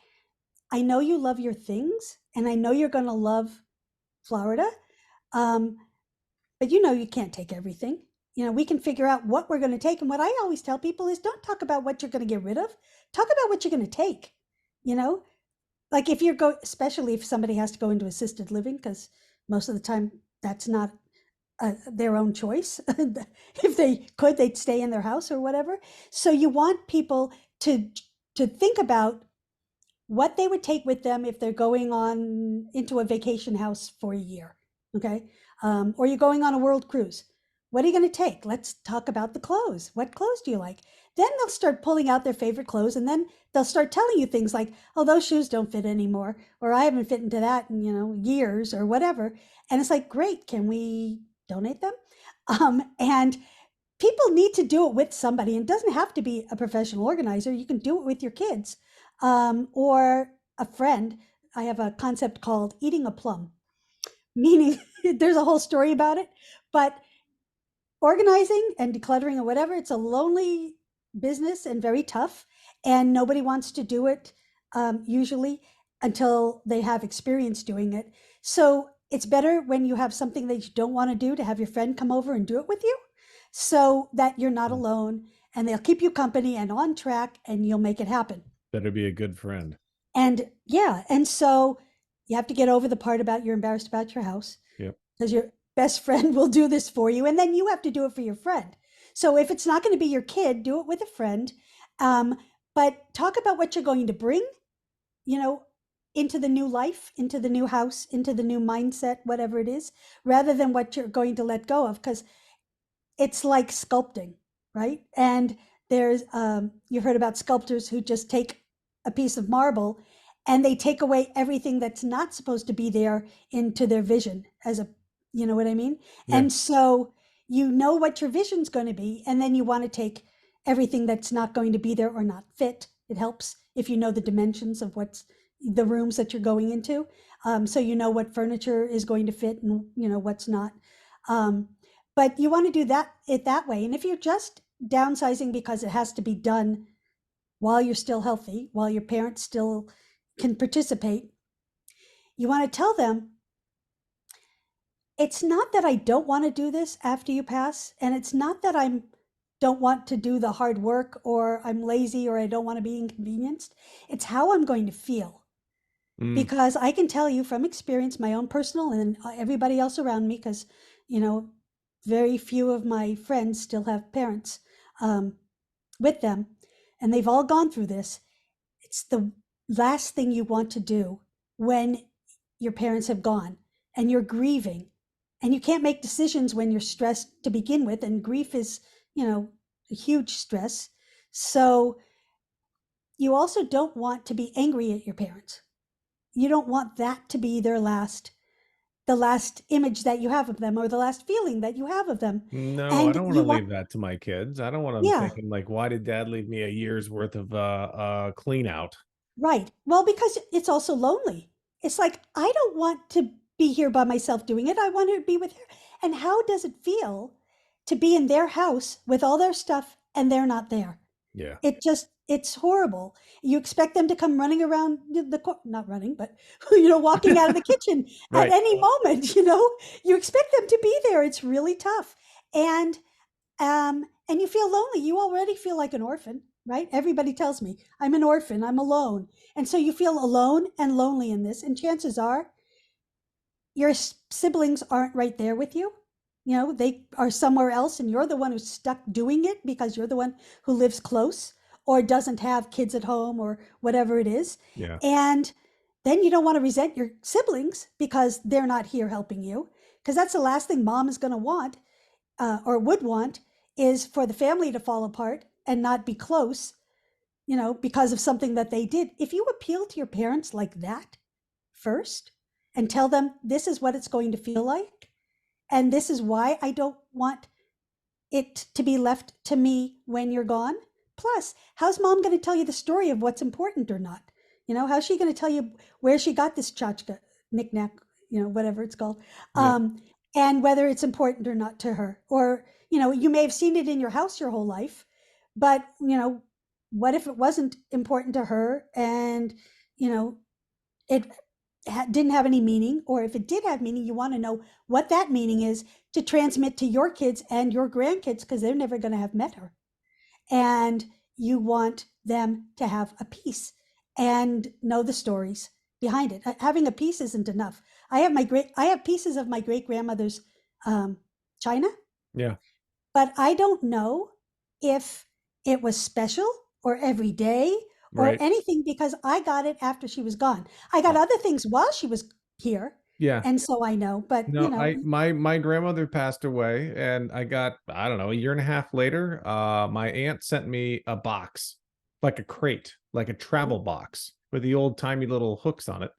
I know you love your things, and I know you're going to love Florida, um, but you can't take everything. We can figure out what we're going to take. And what I always tell people is, don't talk about what you're going to get rid of. Talk about what you're going to take. Like if especially if somebody has to go into assisted living, because most of the time that's not their own choice. If they could, they'd stay in their house or whatever. So you want people to think about what they would take with them if they're going on into a vacation house for a year. Okay. Or you're going on a world cruise. What are you going to take? Let's talk about the clothes. What clothes do you like? Then they'll start pulling out their favorite clothes, and then they'll start telling you things like, oh, those shoes don't fit anymore, or I haven't fit into that in, years, or whatever. And it's like, great, can we donate them? And people need to do it with somebody. And it doesn't have to be a professional organizer. You can do it with your kids, or a friend. I have a concept called eating a plum, meaning there's a whole story about it, but organizing and decluttering or whatever, it's a lonely business and very tough, and nobody wants to do it usually until they have experience doing it. So it's better when you have something that you don't want to do, to have your friend come over and do it with you, so that you're not alone, and they'll keep you company and on track, and you'll make it happen. Better be a good friend. And yeah, and so you have to get over the part about you're embarrassed about your house. Yep. Because your best friend will do this for you, and then you have to do it for your friend. So if it's not going to be your kid, do it with a friend. But talk about what you're going to bring, into the new life, into the new house, into the new mindset, whatever it is, rather than what you're going to let go of. Because it's like sculpting, right? And there's, you've heard about sculptors who just take a piece of marble and they take away everything that's not supposed to be there into their vision you know what I mean? Yeah. And so what your vision's going to be, and then you want to take everything that's not going to be there or not fit. It helps if you know the dimensions of what's the rooms that you're going into. So you know what furniture is going to fit and what's not. But you want to do that way. And if you're just downsizing because it has to be done while you're still healthy, while your parents still can participate, you want to tell them, it's not that I don't want to do this after you pass, and it's not that I'm don't want to do the hard work or I'm lazy or I don't want to be inconvenienced. It's how I'm going to feel. Mm. Because I can tell you from experience, my own personal and everybody else around me, because, very few of my friends still have parents with them, and they've all gone through this. It's the last thing you want to do when your parents have gone and you're grieving, and you can't make decisions when you're stressed to begin with, and grief is, a huge stress. So you also don't want to be angry at your parents. You don't want that to be the last image that you have of them, or the last feeling that you have of them. No, I And don't want to leave that to my kids. I don't want them Yeah, thinking like, why did dad leave me a year's worth of clean out? right. Well, because it's also lonely. It's like, I don't want to be here by myself doing it. I want to be with her. And how does it feel to be in their house with all their stuff and they're not there? Yeah. It's horrible. You expect them to come running around not running, but walking out of the kitchen Right. at any moment. You expect them to be there. It's really tough, and you feel lonely. You already feel like an orphan, right? Everybody tells me I'm an orphan. I'm alone, and so you feel alone and lonely in this. And chances are, your siblings aren't right there with you. They are somewhere else, and you're the one who's stuck doing it because you're the one who lives close or doesn't have kids at home or whatever it is. Yeah. And then you don't want to resent your siblings because they're not here helping you, because that's the last thing mom is going to want, or would want, is for the family to fall apart and not be close, because of something that they did. If you appeal to your parents like that first and tell them, this is what it's going to feel like, and this is why I don't want it to be left to me when you're gone. Plus, how's mom going to tell you the story of what's important or not? How's she going to tell you where she got this tchotchke, knick-knack, whatever it's called, and whether it's important or not to her? Or, you may have seen it in your house your whole life, but, what if it wasn't important to her and, it didn't have any meaning? Or if it did have meaning, you want to know what that meaning is to transmit to your kids and your grandkids, because they're never going to have met her. And you want them to have a piece and know the stories behind it. Having a piece isn't enough. I have pieces of my great grandmother's china. Yeah. But I don't know if it was special or every day or Right. anything, because I got it after she was gone. I got other things while she was here. Yeah. And so I know, but No, my grandmother passed away, and I got, I don't know, a year and a half later, my aunt sent me a box, like a crate, like a travel box with the old timey little hooks on it.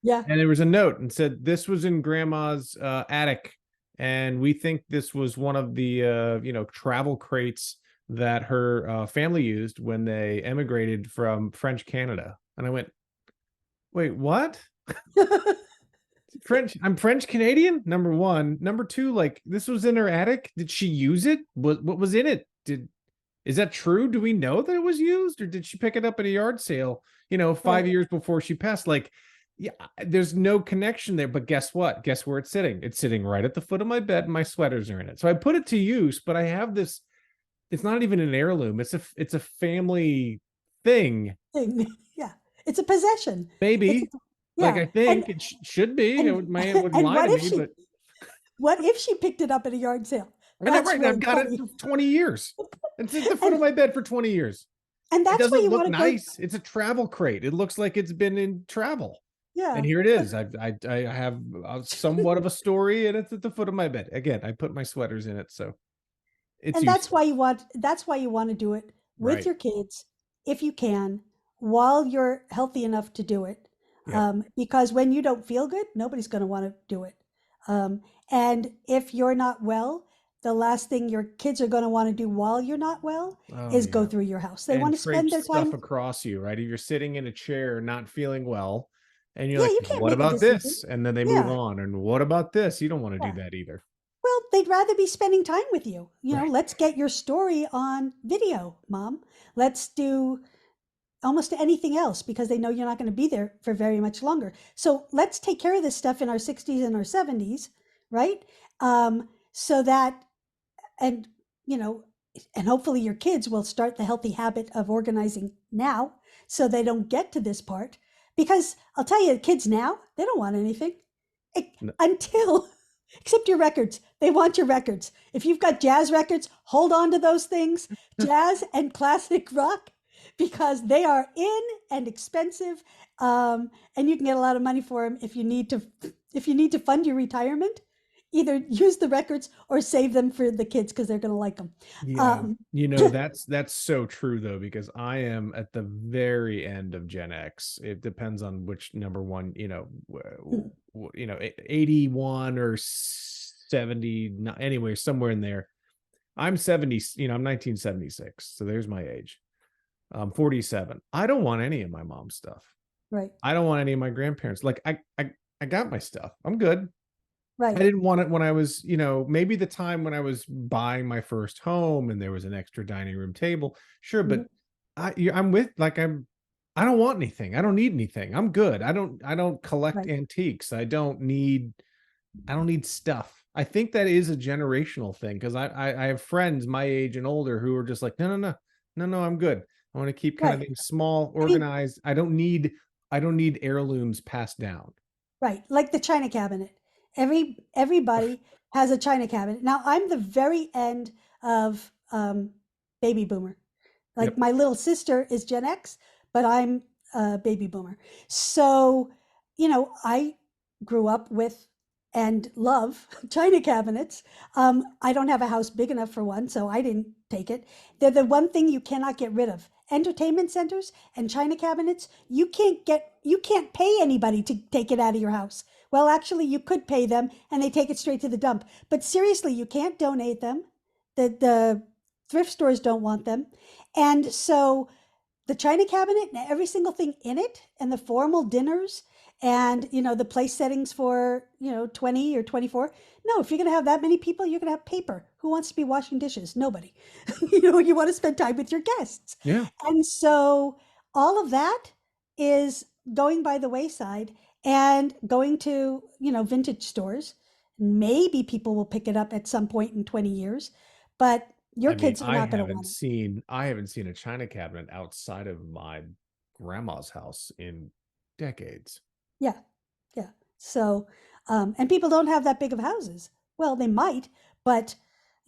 yeah. And there was a note and said, this was in grandma's attic, and we think this was one of the travel crates that her family used when they emigrated from French Canada. And I went, wait, what? I'm French Canadian, number one. Number two, like, this was in her attic. Did she use it? What was in it? Is that true? Do we know that it was used, or did she pick it up at a yard sale, 5 years before she passed? Like, yeah, there's no connection there. But guess what? Guess where it's sitting? It's sitting right at the foot of my bed, and my sweaters are in it. So I put it to use, but I have this, it's not even an heirloom. It's a family thing. Yeah. It's a possession. Maybe. Like, I think it should be. My aunt wouldn't lie to me, but what if she picked it up at a yard sale? That's right. I've got it for 20 years. It's at the foot of my bed for 20 years. And that's it why doesn't you look want to nice. It's a travel crate. It looks like it's been in travel. Yeah. And here it is. I have somewhat of a story, and it's at the foot of my bed. Again, I put my sweaters in it, so it's. And that's why you want to do it with your kids, if you can, while you're healthy enough to do it. Yeah. Because when you don't feel good, nobody's going to want to do it. And if you're not well, the last thing your kids are going to want to do while you're not well is go through your house. They want to spend their time stuff across you, right? If you're sitting in a chair not feeling well, and you're Yeah, like, you can't what make a about decision. this? And then they move on. And what about this? You don't want to do that either. Well, they'd rather be spending time with you. Right. Let's get your story on video, mom. Let's do almost anything else because they know you're not going to be there for very much longer. So let's take care of this stuff in our 60s and our 70s, right? So that, and, and hopefully your kids will start the healthy habit of organizing now so they don't get to this part. Because I'll tell you, kids now, they don't want anything until, except your records. They want your records. If you've got jazz records, hold on to those things, jazz and classic rock, because they are in and expensive, and you can get a lot of money for them if you need to fund your retirement. Either use the records or save them for the kids because they're going to like them. Yeah, that's so true though, because I am at the very end of Gen X. It depends on which number one, 81 or 70, anyway, somewhere in there. I'm 70, I'm 1976, so there's my age. I'm 47. I don't want any of my mom's stuff. Right. I don't want any of my grandparents. Like I got my stuff. I'm good. Right. I didn't want it when I was, maybe the time when I was buying my first home and there was an extra dining room table. Sure, but I'm I don't want anything. I don't need anything. I'm good. I don't collect antiques. I don't need stuff. I think that is a generational thing because I have friends my age and older who are just like, no, I'm good. I want to keep kind of things small, organized. I don't need heirlooms passed down. Right. Like the china cabinet. Everybody has a china cabinet. Now I'm the very end of baby boomer. Like my little sister is Gen X, but I'm a baby boomer. So, I grew up with and love china cabinets. I don't have a house big enough for one, so I didn't take it. They're the one thing you cannot get rid of. Entertainment centers and china cabinets, you can't pay anybody to take it out of your house. Well, actually, you could pay them and they take it straight to the dump. But seriously, you can't donate them. The thrift stores don't want them. And so the china cabinet and every single thing in it and the formal dinners and, the place settings for, 20 or 24. No, if you're going to have that many people, you're going to have paper. Who wants to be washing dishes? Nobody. You want to spend time with your guests. Yeah. And so all of that is going by the wayside and going to, vintage stores. Maybe people will pick it up at some point in 20 years, but your kids are not going to want it. I haven't seen a china cabinet outside of my grandma's house in decades. Yeah. Yeah. So, and people don't have that big of houses. Well, they might, but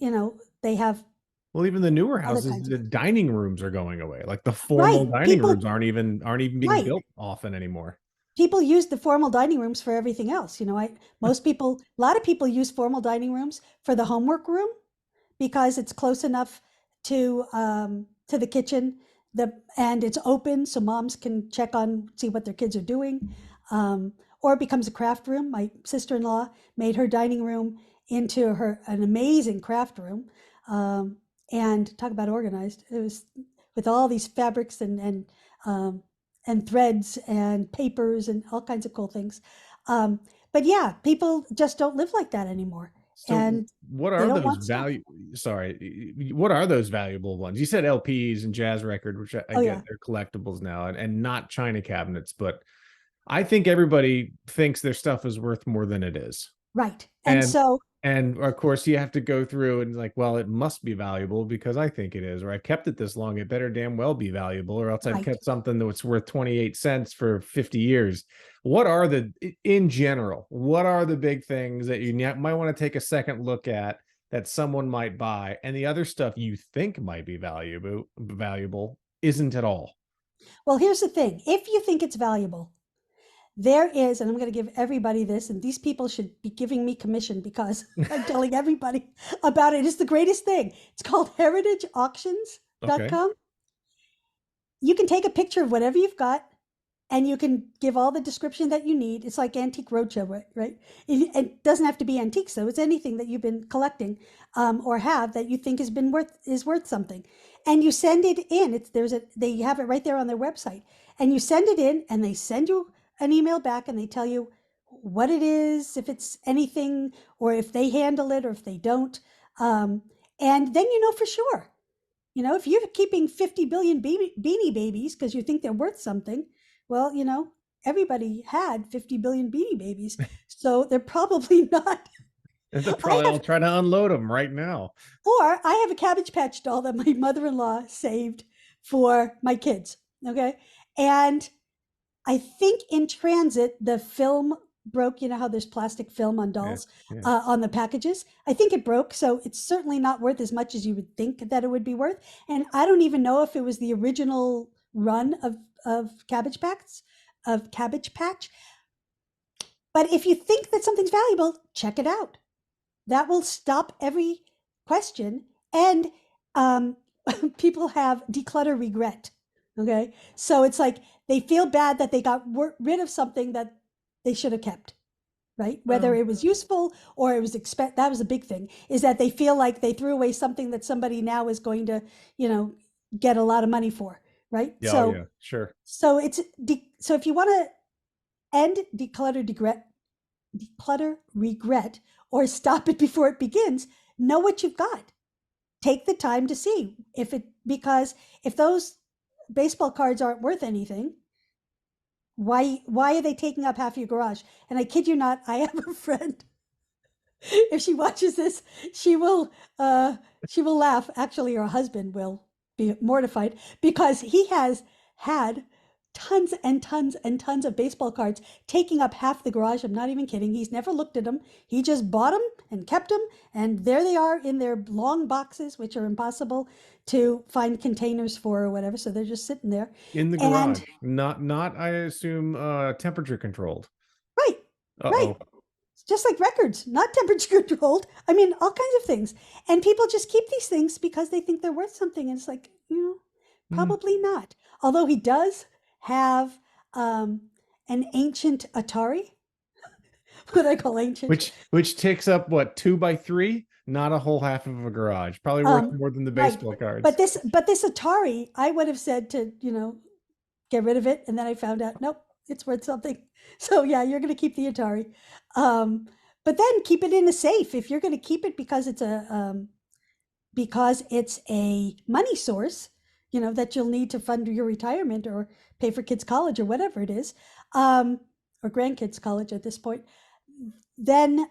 they have. Well, even the newer houses, the dining rooms are going away. Like the formal dining rooms aren't even being built often anymore. People use the formal dining rooms for everything else. A lot of people use formal dining rooms for the homework room because it's close enough to the kitchen, and it's open so moms can see what their kids are doing, or it becomes a craft room. My sister-in-law made her dining room into an amazing craft room, and talk about organized. It was with all these fabrics and threads and papers and all kinds of cool things. But yeah, people just don't live like that anymore. So and what are those what are those valuable ones? You said LPs and jazz record, which I get they're collectibles now, and not china cabinets, but I think everybody thinks their stuff is worth more than it is. Right. And of course you have to go through and like, well, it must be valuable because I think it is, or I've kept it this long. It better damn well be valuable, or else I've kept something that's worth 28 cents for 50 years. In general, what are the big things that you might want to take a second look at that someone might buy, and the other stuff you think might be valuable isn't at all? Well, here's the thing. If you think it's valuable, there is, and I'm going to give everybody this, and these people should be giving me commission because I'm telling everybody about it. It's the greatest thing. It's called heritageauctions.com. You can take a picture of whatever you've got and you can give all the description that you need. It's like Antique Roadshow, right? It doesn't have to be antiques, though. It's anything that you've been collecting or have that you think is worth something. And you send it in. They have it right there on their website. And you send it in and they send you an email back and they tell you what it is, if it's anything, or if they handle it or if they don't. And then you know for sure. You know, if you're keeping 50 billion beanie babies because you think they're worth something, well, you know, everybody had 50 billion beanie babies. So they're probably not. They're probably all trying to unload them right now. Or I have a Cabbage Patch doll that my mother-in-law saved for my kids. Okay. And I think in transit, the film broke. You know how there's plastic film on dolls, Yeah. on the packages? I think it broke. So it's certainly not worth as much as you would think that it would be worth. And I don't even know if it was the original run of Cabbage Patch. But if you think that something's valuable, check it out. That will stop every question. And people have declutter regret. Okay. So it's like they feel bad that they got rid of something that they should have kept, right? Whether it was useful or it was that was a big thing, is that they feel like they threw away something that somebody now is going to, you know, get a lot of money for, right? Yeah, So, yeah, sure. So it's, so if you want to end declutter regret or stop it before it begins, know what you've got. Take the time to see because if those baseball cards aren't worth anything, why are they taking up half your garage? And I kid you not, I have a friend. If she watches this, she will laugh. Actually, her husband will be mortified because he has had tons and tons and tons of baseball cards taking up half the garage. I'm not even kidding. He's never looked at them. He just bought them and kept them. And there they are in their long boxes, which are impossible to find containers for or whatever. So they're just sitting there. In the garage. Not I assume temperature controlled. Right. Uh-oh. Right. Just like records, not temperature controlled. I mean, all kinds of things. And people just keep these things because they think they're worth something. And it's like, you know, probably not. Although he does have an ancient Atari, what I call ancient, which takes up what, 2 by 3, not a whole half of a garage, probably worth more than the baseball cards. But this Atari, I would have said to, you know, get rid of it, and then I found out, nope, it's worth something. So yeah, you're going to keep the Atari, but then keep it in a safe. If you're going to keep it because it's a money source, you know, that you'll need to fund your retirement or pay for kids' college or whatever it is, or grandkids' college at this point, then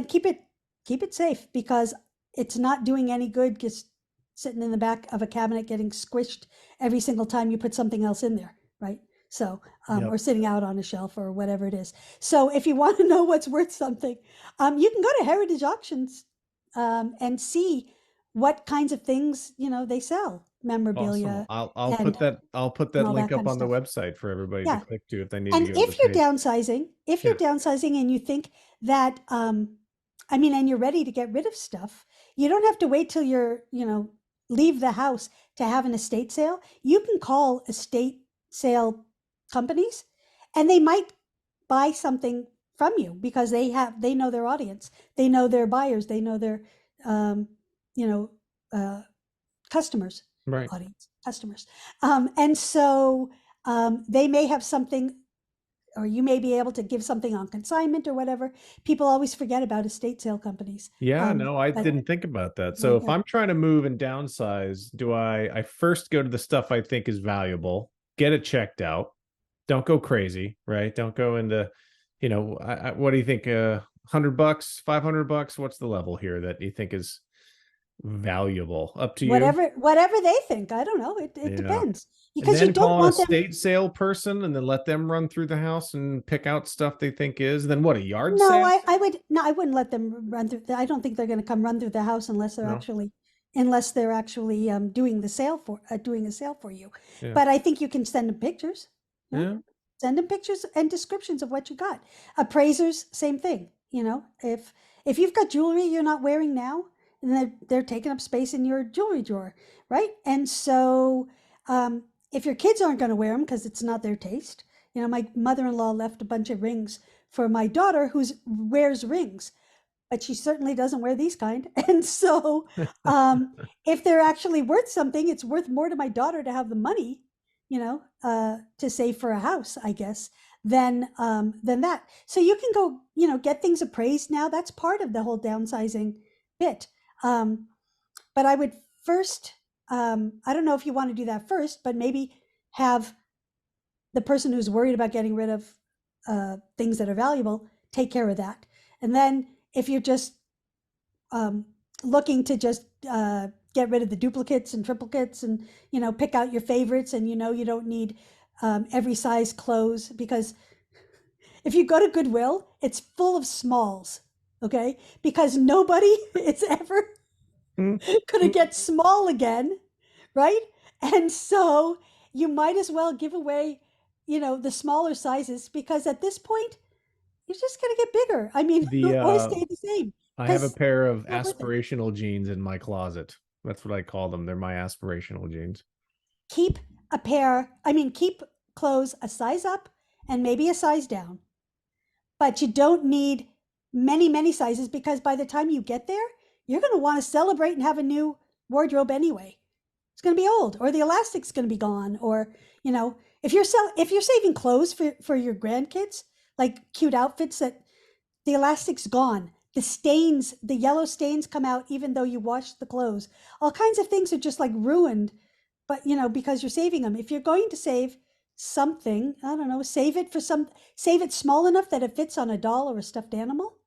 keep it safe because it's not doing any good just sitting in the back of a cabinet getting squished every single time you put something else in there, right? So, or sitting out on a shelf or whatever it is. So if you want to know what's worth something, you can go to Heritage Auctions and see what kinds of things, you know, they sell, memorabilia. Awesome. I'll put that link up on the website for everybody to click to if they need to go. And if you're downsizing and you think that, I mean, and you're ready to get rid of stuff, you don't have to wait till you're, you know, leave the house to have an estate sale. You can call estate sale companies and they might buy something from you because they know their audience, they know their buyers, they know their, customers, right? Audience, customers. And so they may have something, or you may be able to give something on consignment or whatever. People always forget about estate sale companies. Yeah, no, I didn't think about that. So if I'm trying to move and downsize, do I first go to the stuff I think is valuable, get it checked out. Don't go crazy, right? Don't go into, you know, what do you think? $100, $500? What's the level here that you think is valuable? Up to you. Whatever they think. I don't know. It depends. Because you don't want them... estate sale person and then let them run through the house and pick out stuff they think is. Then what, a yard sale? No, I wouldn't let them run through. I don't think they're going to come run through the house unless they're actually doing a sale for you. Yeah. But I think you can send them pictures. Yeah. Send them pictures and descriptions of what you got. Appraisers, same thing. You know, if you've got jewelry you're not wearing now, and they're taking up space in your jewelry drawer, right? And so if your kids aren't going to wear them because it's not their taste, you know, my mother-in-law left a bunch of rings for my daughter who wears rings, but she certainly doesn't wear these kind. And so if they're actually worth something, it's worth more to my daughter to have the money, you know, to save for a house, I guess, than that. So you can go, get things appraised now. That's part of the whole downsizing bit. But I would first, I don't know if you want to do that first, but maybe have the person who's worried about getting rid of things that are valuable take care of that. And then if you're just looking to just get rid of the duplicates and triplicates and, pick out your favorites, and, you don't need every size clothes, because if you go to Goodwill, it's full of smalls, okay? Because nobody is ever going to get small again, right? And so you might as well give away, the smaller sizes, because at this point, you're just going to get bigger. I mean, or stay the same. I have a 'cause pair of it's not worth it. aspirational jeans in my closet. That's what I call them. They're my aspirational jeans. Keep keep clothes a size up and maybe a size down. But you don't need many, many sizes, because by the time you get there, you're going to want to celebrate and have a new wardrobe anyway. It's going to be old, or the elastic's going to be gone, or, if you're saving clothes for your grandkids, like cute outfits that the elastic's gone, the yellow stains come out even though you washed the clothes. All kinds of things are just like ruined, but because you're saving them. If you're going to save something, I don't know, save it small enough that it fits on a doll or a stuffed animal,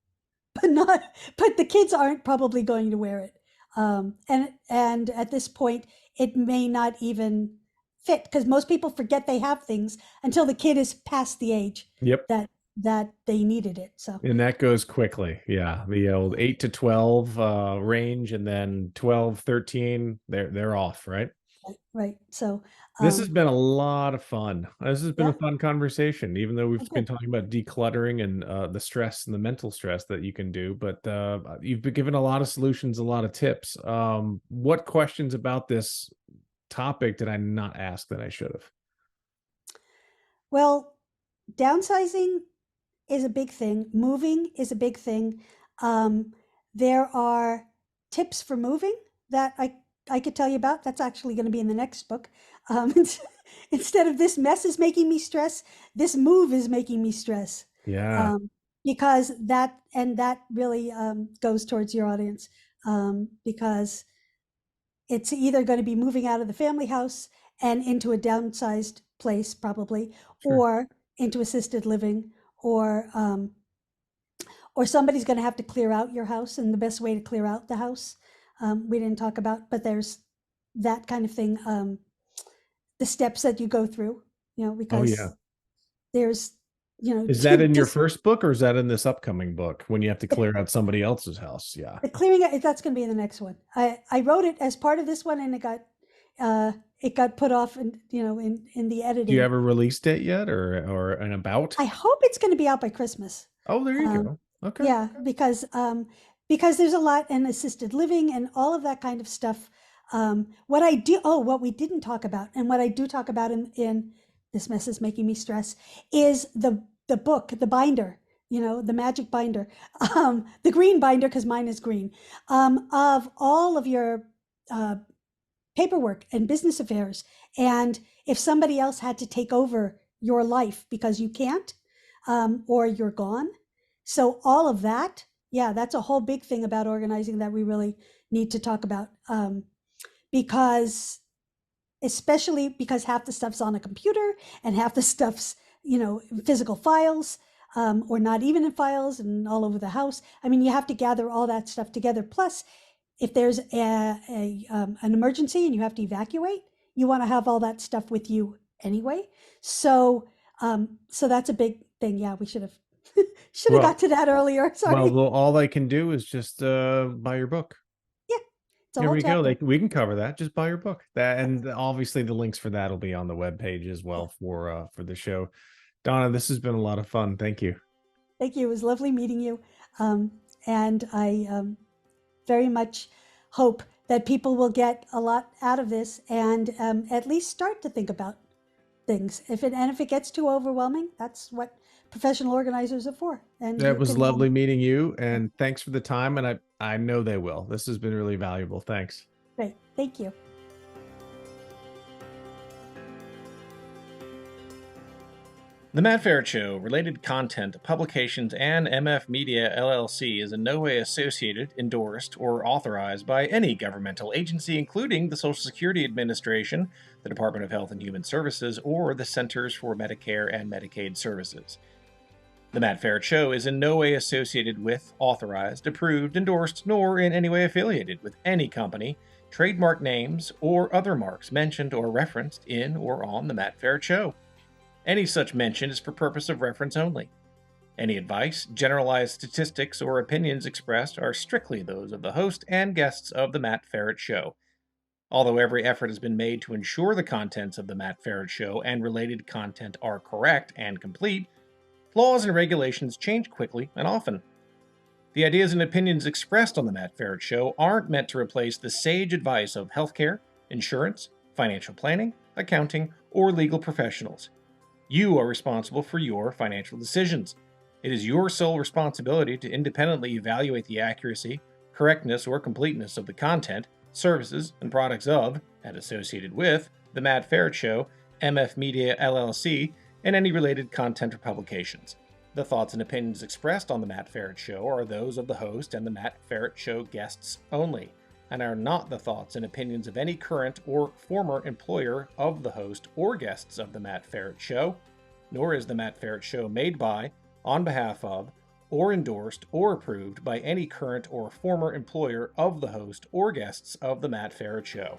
but the kids aren't probably going to wear it. And at this point, it may not even fit, because most people forget they have things until the kid is past the age Yep. that they needed it. So, and that goes quickly. Yeah. The old 8 to 12 range, and then 12, 13, they're off, right? right. So This has been a lot of fun. This has been a yeah. fun conversation, even though we've been Okay. talking about decluttering and the stress and the mental stress that you can do. But you've been given a lot of solutions, a lot of tips. What questions about this topic did I not ask that I should have? Well, downsizing is a big thing. Moving is a big thing. There are tips for moving that I could tell you about. That's actually going to be in the next book. Instead of "this mess is making me stress," this move is making me stress. Yeah. Because that really goes towards your audience, because it's either going to be moving out of the family house and into a downsized place, probably, Sure. or into assisted living, or somebody's going to have to clear out your house. And the best way to clear out the house, we didn't talk about, but there's that kind of thing. The steps that you go through, because there's, Is that in your just first book, or is that in this upcoming book when you have to clear out somebody else's house? Yeah. the clearing out, that's going to be in the next one. I wrote it as part of this one, and it got put off, in in the editing. Do you have a release date yet, or an about? I hope it's going to be out by Christmas. Oh, there you go. Okay. Yeah, because there's a lot in assisted living and all of that kind of stuff. What we didn't talk about, and what I do talk about in "This Mess is Making Me Stress," is the book, the binder, the magic binder, the green binder, because mine is green, of all of your paperwork and business affairs. And if somebody else had to take over your life because you can't, or you're gone. So all of that, yeah, that's a whole big thing about organizing that we really need to talk about. Especially because half the stuff's on a computer, and half the stuff's, physical files, or not even in files, and all over the house. I mean, you have to gather all that stuff together. Plus, if there's an emergency and you have to evacuate, you want to have all that stuff with you anyway. So that's a big thing. Yeah, we should have got to that earlier. Sorry. Well, all I can do is just buy your book. Yeah, it's a Here whole we go. chapter. We can cover that. Just buy your book. That, and obviously the links for that will be on the webpage as well for the show. Donna, this has been a lot of fun. Thank you. Thank you. It was lovely meeting you. And I very much hope that people will get a lot out of this, and at least start to think about things. If it gets too overwhelming, that's what professional organizers are for. And It was lovely meeting you, and thanks for the time. And I know they will. This has been really valuable. Thanks. Great. Thank you. The Matt Ferret Show, related content, publications, and MF Media LLC is in no way associated, endorsed, or authorized by any governmental agency, including the Social Security Administration, the Department of Health and Human Services, or the Centers for Medicare and Medicaid Services. The Matt Ferret Show is in no way associated with, authorized, approved, endorsed, nor in any way affiliated with any company, trademark names, or other marks mentioned or referenced in or on The Matt Ferret Show. Any such mention is for purpose of reference only. Any advice, generalized statistics, or opinions expressed are strictly those of the host and guests of The Matt Ferret Show. Although every effort has been made to ensure the contents of The Matt Ferret Show and related content are correct and complete, laws and regulations change quickly and often. The ideas and opinions expressed on The Matt Ferret Show aren't meant to replace the sage advice of healthcare, insurance, financial planning, accounting, or legal professionals. You are responsible for your financial decisions. It is your sole responsibility to independently evaluate the accuracy, correctness, or completeness of the content, services, and products of, and associated with, The Matt Ferret Show, MF Media LLC, and any related content or publications. The thoughts and opinions expressed on The Matt Ferret Show are those of the host and The Matt Ferret Show guests only, and are not the thoughts and opinions of any current or former employer of the host or guests of The Matt Ferret Show, nor is The Matt Ferret Show made by, on behalf of, or endorsed or approved by any current or former employer of the host or guests of The Matt Ferret Show.